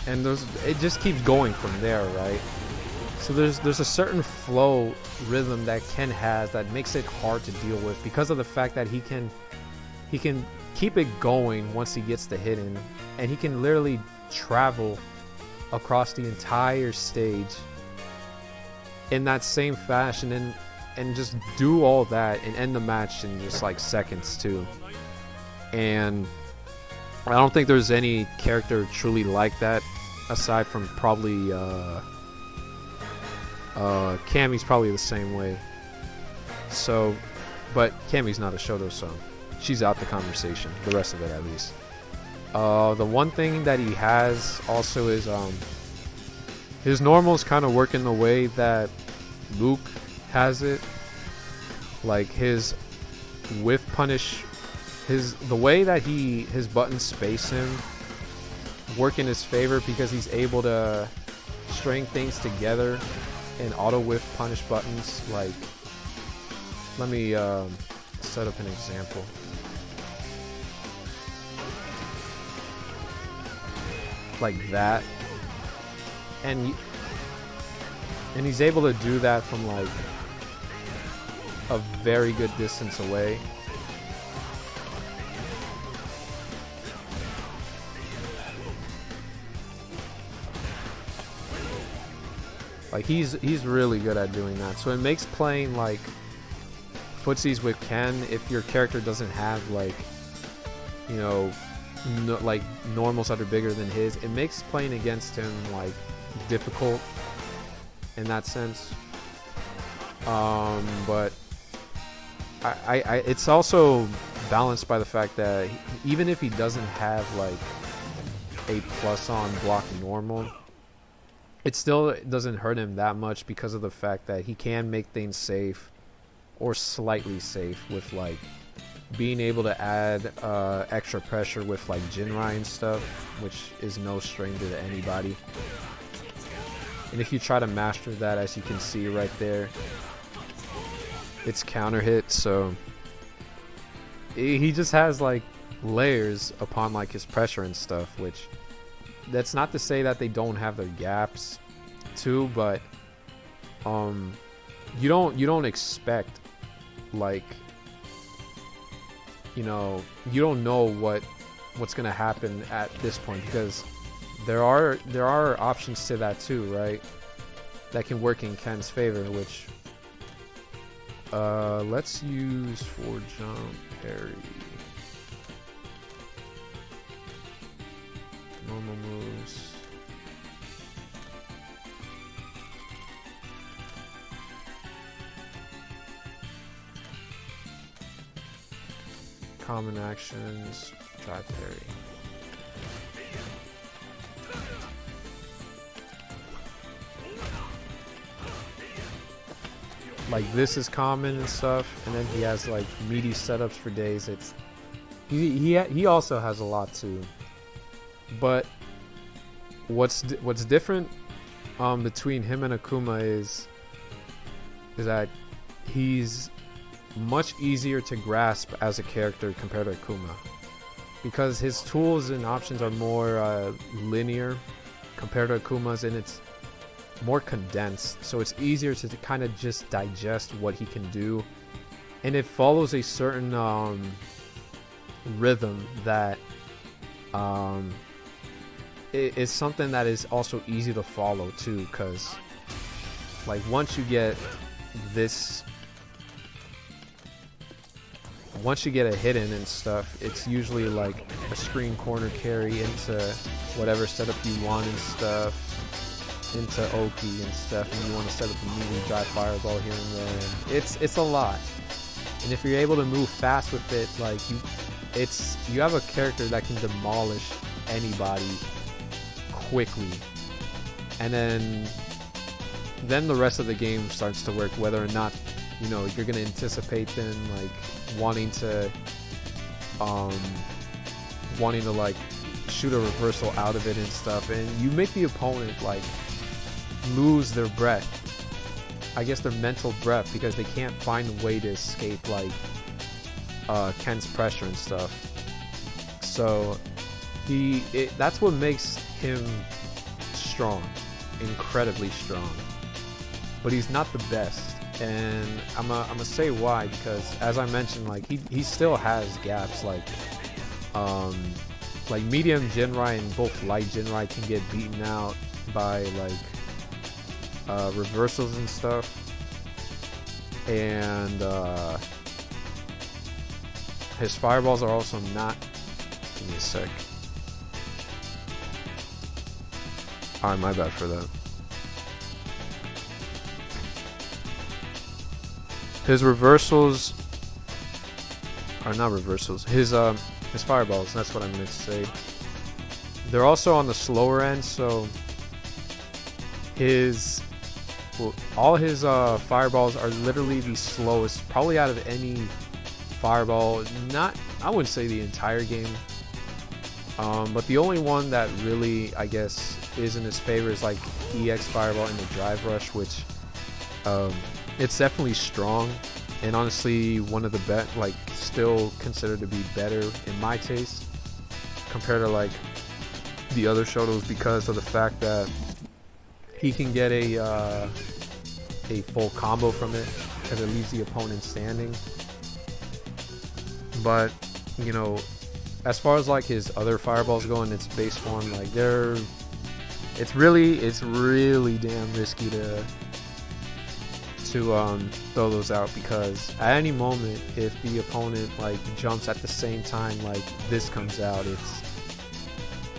A: And it just keeps going from there, right? So there's a certain flow rhythm that Ken has that makes it hard to deal with, because of the fact that he can keep it going once he gets the hit in, and he can literally travel across the entire stage in that same fashion, and just do all that and end the match in just like seconds too. And I don't think there's any character truly like that, aside from probably Cammy's probably the same way. So, but Cammy's not a Shoto, so she's out the conversation, the rest of it at least. The one thing that he has also is his normals kind of work in the way that Luke has it. Like his whiff punish, the way that his buttons space him work in his favor, because he's able to string things together and auto whiff punish buttons. Like, let me set up an example. Like that, and he's able to do that from like a very good distance away. Like he's really good at doing that. So it makes playing like footsies with Ken, if your character doesn't have like, you know, like normals that are bigger than his, it makes playing against him like difficult in that sense. But it's also balanced by the fact that even if he doesn't have like a plus on block normal, it still doesn't hurt him that much because of the fact that he can make things safe or slightly safe with like being able to add extra pressure with like Jinrai and stuff, which is no stranger to anybody. And if you try to master that, as you can see right there, it's counter hit, so he just has like layers upon like his pressure and stuff, which that's not to say that they don't have their gaps too, but you don't expect like, you know, you don't know what's gonna happen at this point, because there are options to that too, right? That can work in Ken's favor, which let's use for jump parry. Normal moves. Common actions, try parry. Like this is common and stuff, and then he has like meaty setups for days. It's he also has a lot too. But what's different between him and Akuma is that he's much easier to grasp as a character compared to Akuma, because his tools and options are more linear compared to Akuma's, and it's more condensed, so it's easier to kind of just digest what he can do, and it follows a certain rhythm that it's something that is also easy to follow too, because like once you get a hit in and stuff, it's usually like a screen corner carry into whatever setup you want and stuff, into Oki and stuff, and you want to set up a medium dry fireball here and there, and it's a lot. And if you're able to move fast with it, like you have a character that can demolish anybody quickly, and then the rest of the game starts to work, whether or not, you know, you're gonna anticipate them like wanting to like shoot a reversal out of it and stuff, and you make the opponent like lose their breath, I guess their mental breath, because they can't find a way to escape like Ken's pressure and stuff. So that's what makes him strong, incredibly strong, but he's not the best. And I'm gonna say why, because as I mentioned, like he still has gaps, like medium Jinrai and both light Jinrai can get beaten out by like reversals and stuff, and his fireballs are also not. Give me a sec. Alright, my bad for that. His reversals are not reversals. His fireballs, that's what I meant to say. They're also on the slower end, so all his fireballs are literally the slowest, probably out of any fireball. I wouldn't say the entire game, but the only one that really, I guess, is in his favor is like EX fireball in the drive rush, which it's definitely strong, and honestly one of the like still considered to be better in my taste compared to like the other Shotos, because of the fact that he can get a full combo from it, because it leaves the opponent standing. But you know, as far as like his other fireballs go in its base form, like it's really damn risky to throw those out, because at any moment if the opponent like jumps at the same time like this comes out,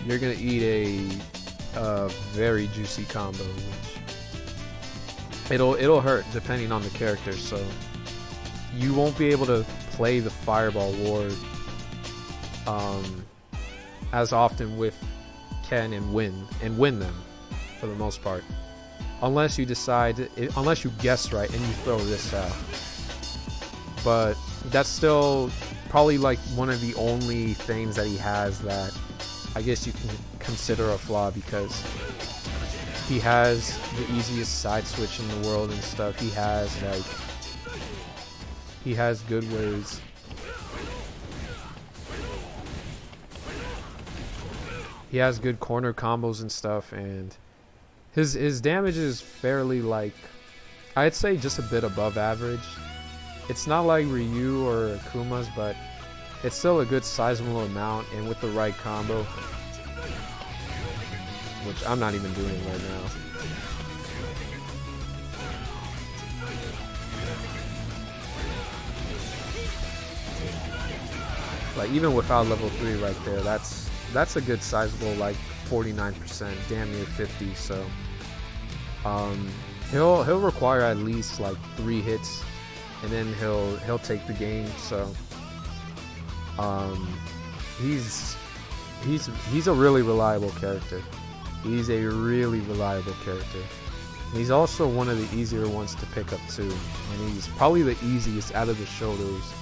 A: you're gonna eat a very juicy combo, which it'll hurt depending on the character. So you won't be able to play the Fireball Ward as often with Ken and win them for the most part, unless you decide, unless you guess right and you throw this out. But that's still probably like one of the only things that he has that I guess you can consider a flaw, because he has the easiest side switch in the world and stuff. He has good ways. He has good corner combos and stuff, and his damage is fairly, like, I'd say just a bit above average. It's not like Ryu or Akuma's, but it's still a good sizable amount, and with the right combo, which I'm not even doing right now. Like, even without level 3 right there, that's a good sizable, like, 49%, damn near 50. So he'll require at least like 3 hits, and then he'll take the game. So he's a really reliable character. He's a really reliable character. And he's also one of the easier ones to pick up too, and he's probably the easiest out of the SHOTOs.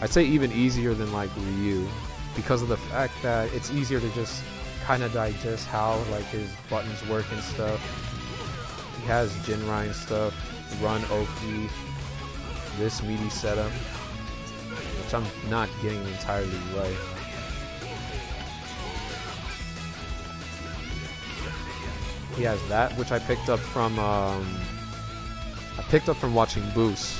A: I'd say even easier than like Ryu, because of the fact that it's easier to just kind of digest how like his buttons work and stuff. He has Jinrai and stuff, run OP, this meaty setup, which I'm not getting entirely right. He has that, which I picked up from watching Boost.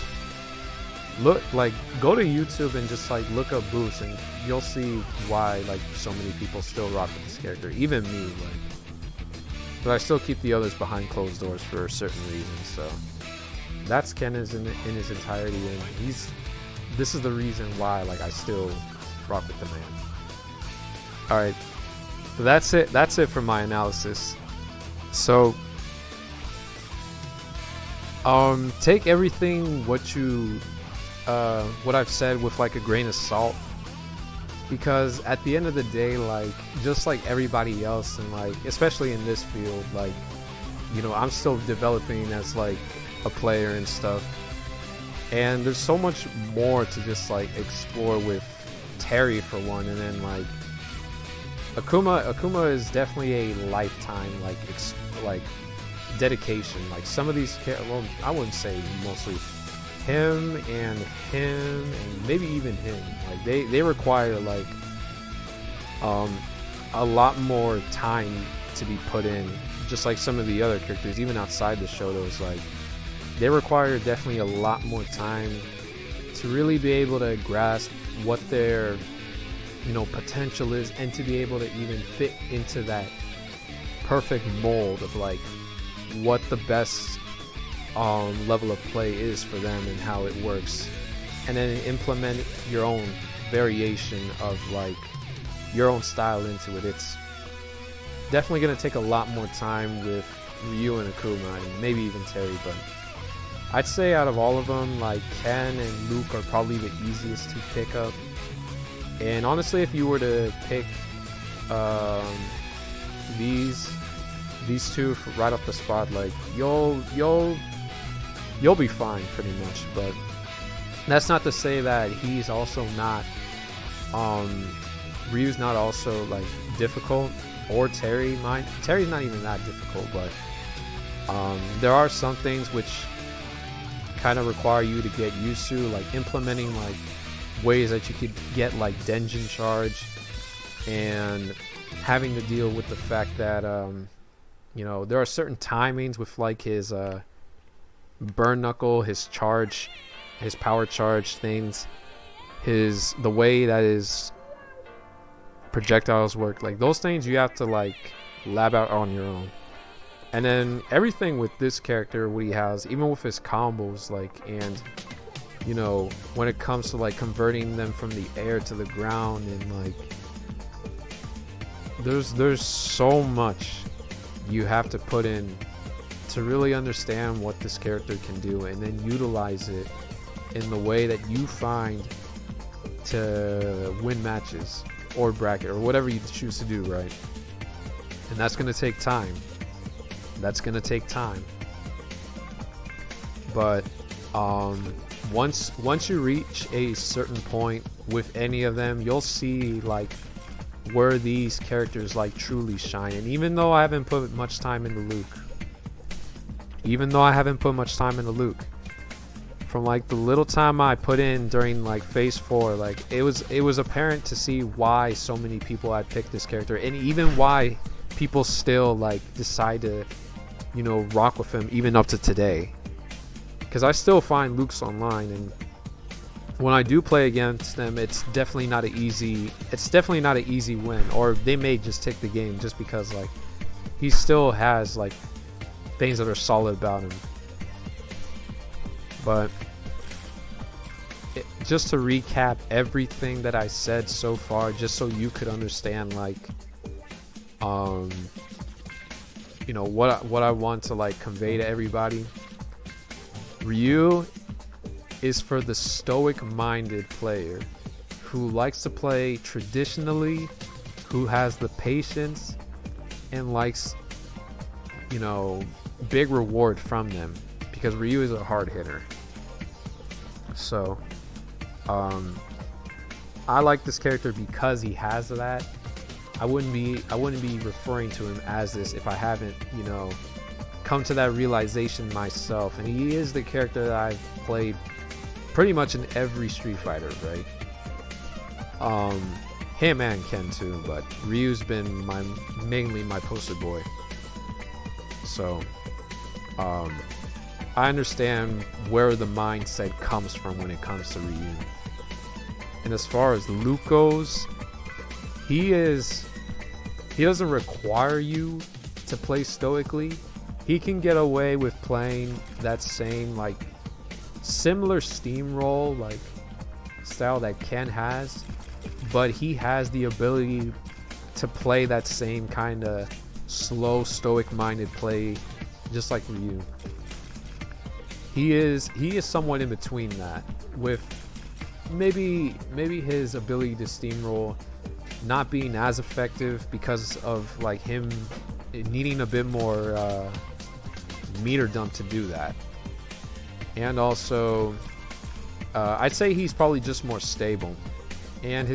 A: Look, like, go to YouTube and just like look up Boost, and you'll see why like so many people still rock with this character, even me. Like, but I still keep the others behind closed doors for certain reasons. So that's Ken is in his entirety, and this is the reason why like I still rock with the man. All right, so that's it for my analysis. So take everything what I've said with like a grain of salt, because at the end of the day, like, just like everybody else, and like especially in this field, like, you know, I'm still developing as like a player and stuff, and there's so much more to just like explore with Terry for one, and then like Akuma is definitely a lifetime like dedication. Like, some of these well, I wouldn't say mostly him and maybe even him, like they require like a lot more time to be put in, just like some of the other characters even outside the SHOTOs. Like, they require definitely a lot more time to really be able to grasp what their, you know, potential is, and to be able to even fit into that perfect mold of like what the best level of play is for them and how it works, and then implement your own variation of like your own style into it. It's definitely going to take a lot more time with Ryu and Akuma, and maybe even Terry, but I'd say out of all of them, like, Ken and Luke are probably the easiest to pick up. And honestly, if you were to pick these two right off the spot, like, you'll be fine pretty much. But that's not to say that he's also not Ryu's not also like difficult, or Terry's not even that difficult, but there are some things which kind of require you to get used to, like implementing like ways that you could get like Denjin charge, and having to deal with the fact that you know, there are certain timings with like his burn knuckle, his charge, his power charge things, the way that his projectiles work. Like, those things you have to like lab out on your own. And then everything with this character, what he has, even with his combos, like, and you know, when it comes to like converting them from the air to the ground, and like there's so much you have to put in to really understand what this character can do and then utilize it in the way that you find to win matches or bracket or whatever you choose to do, right? And that's going to take time. But once you reach a certain point with any of them, you'll see like where these characters like truly shine. And even though I haven't put much time into Luke, from like the little time I put in during like phase 4, like it was apparent to see why so many people had picked this character, and even why people still like decide to, you know, rock with him even up to today. Because I still find Luke's online, and when I do play against them, it's definitely not an easy win, or they may just take the game just because like he still has like things that are solid about him. But just to recap everything that I said so far, just so you could understand like you know what I want to like convey to everybody. Ryu is for the stoic-minded player who likes to play traditionally, who has the patience and likes, you know, big reward from them, because Ryu is a hard hitter. So I like this character because he has that. I wouldn't be referring to him as this if I haven't, you know, come to that realization myself. And he is the character that I've played pretty much in every Street Fighter, right? Him and Ken too, but Ryu's been mainly my poster boy. So I understand where the mindset comes from when it comes to Ryu. And as far as Luke goes, he doesn't require you to play stoically. He can get away with playing that same like similar steamroll like style that Ken has, but he has the ability to play that same kind of slow, stoic-minded play, just like Ryu. He is somewhat in between that, with maybe his ability to steamroll not being as effective because of like him needing a bit more meter dump to do that. And also I'd say he's probably just more stable, and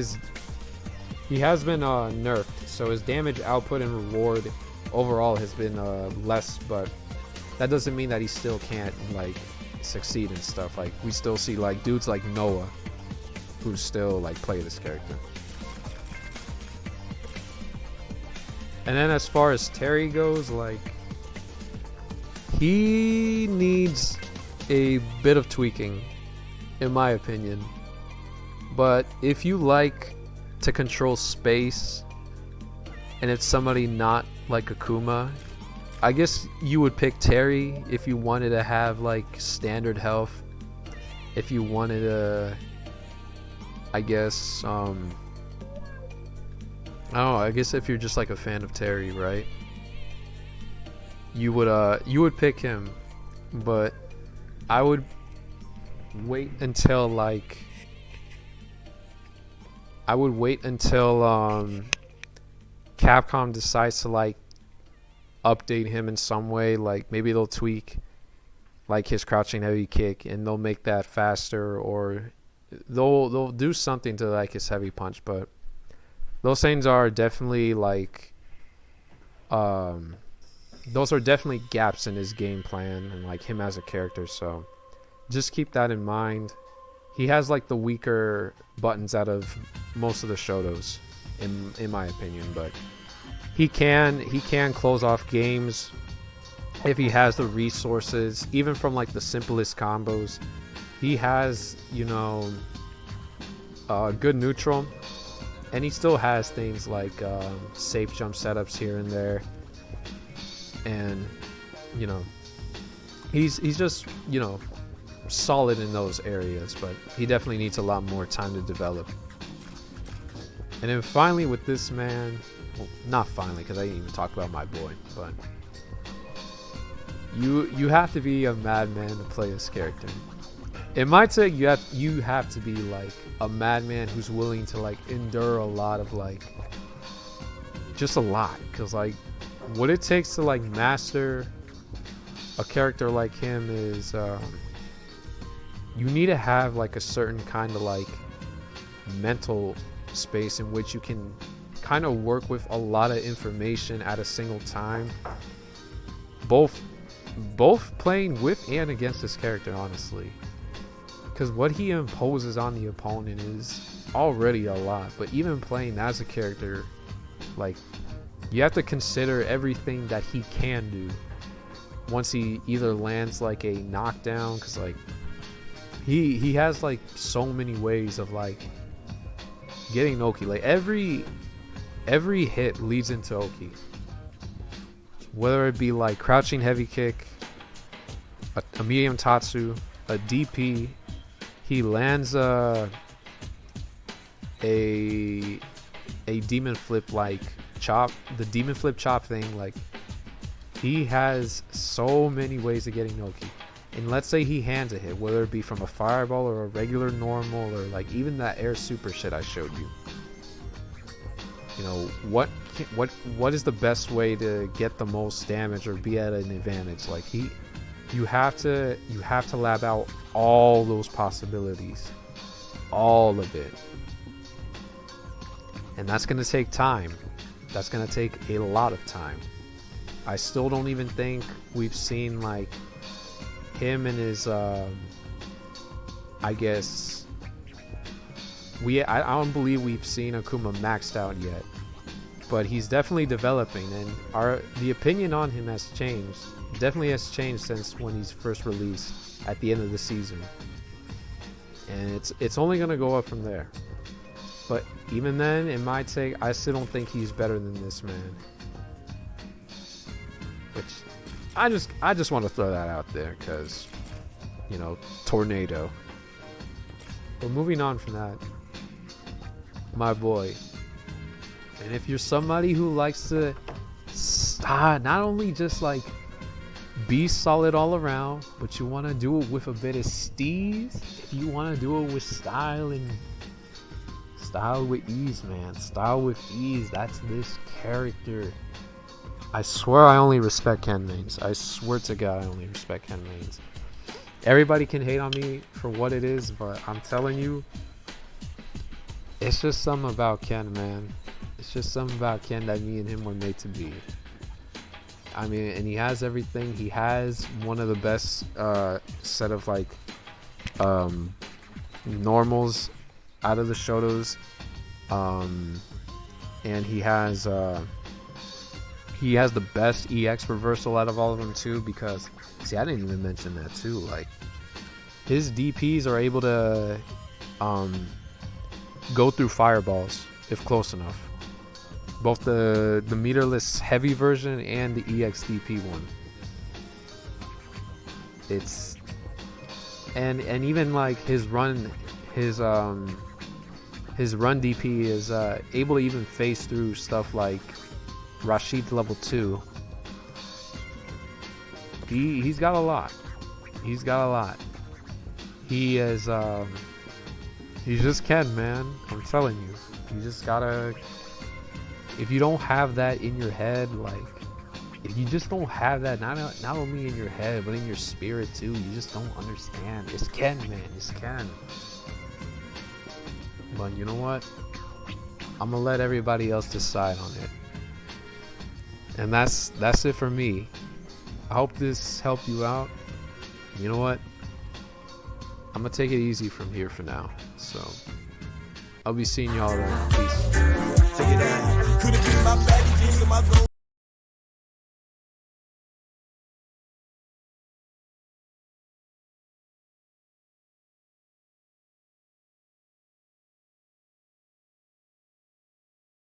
A: he has been nerfed, so his damage output and reward overall has been less, but that doesn't mean that he still can't like succeed and stuff. Like we still see like dudes like Noah who still like play this character. And then as far as Terry goes, like he needs a bit of tweaking in my opinion. But if you like to control space and it's somebody not like AKUMA, I guess you would pick Terry if you wanted to have like standard health. If you wanted to, I guess I don't know, I guess if you're just like a fan of Terry, right? You would pick him. But I would wait until Capcom decides to like update him in some way. Like maybe they'll tweak like his crouching heavy kick and they'll make that faster, or they'll do something to like his heavy punch. But those things are definitely like those are definitely gaps in his game plan and like him as a character. So just keep that in mind. He has like the weaker buttons out of most of the Shotos in my opinion, but he can close off games if he has the resources, even from like the simplest combos. He has, you know, good neutral, and he still has things like safe jump setups here and there. And you know, he's just, you know, solid in those areas, but he definitely needs a lot more time to develop. And then finally with this man, well, not finally because I didn't even talk about my boy, but You have to be a madman to play this character. In my take, you have to be like a madman who's willing to like endure a lot of like just a lot, because like what it takes to like master a character like him is you need to have like a certain kind of like mental space in which you can kind of work with a lot of information at a single time, both playing with and against this character, honestly, because what he imposes on the opponent is already a lot. But even playing as a character, like, you have to consider everything that he can do once he either lands like a knockdown, because like he has like so many ways of like getting Oki. Like every hit leads into Oki, whether it be like crouching heavy kick, a medium tatsu, a DP. He lands a demon flip like chop, the demon flip chop thing. Like, he has so many ways of getting Oki. And let's say he hands a hit, whether it be from a fireball or a regular normal, or like even that air super shit I showed you. You know, what is the best way to get the most damage or be at an advantage? Like, you have to lab out all those possibilities, all of it. And that's going to take time. That's going to take a lot of time. I still don't even think we've seen like him and his I guess I don't believe we've seen AKUMA maxed out yet, but he's definitely developing, and the opinion on him has changed. Definitely has changed since when he's first released at the end of the season, and it's only going to go up from there. But even then, in my take, I still don't think he's better than this man. Which I just want to throw that out there, because, you know, tornado. But moving on from that, my boy, and if you're somebody who likes to not only just like be solid all around, but you want to do it with a bit of steez, if you want to do it with style and style with ease, man, style with ease, that's this character. I swear I only respect Ken Mains. I swear to God, I only respect Ken Mains. Everybody can hate on me for what it is, but I'm telling you, it's just something about Ken, man. It's just something about Ken that me and him were made to be. I mean, and he has everything. He has one of the best set of like normals out of the Shotos, and he has the best EX reversal out of all of them too, because see, I didn't even mention that too. Like, his DPs are able to go through fireballs if close enough. Both the meterless heavy version and the EX DP one. It's and even like his run DP is able to even face through stuff like Rashid level 2. He's got a lot. He's got a lot. He is he's just Ken, man. I'm telling you. You just gotta, if you don't have that in your head, like, if you just don't have that, not only in your head but in your spirit too, you just don't understand. It's Ken, man. It's Ken. But you know what? I'm gonna let everybody else decide on it. And that's it for me. I hope this helped you out. You know what? I'm gonna take it easy from here for now. So I'll be seeing y'all around. Peace. Take it down.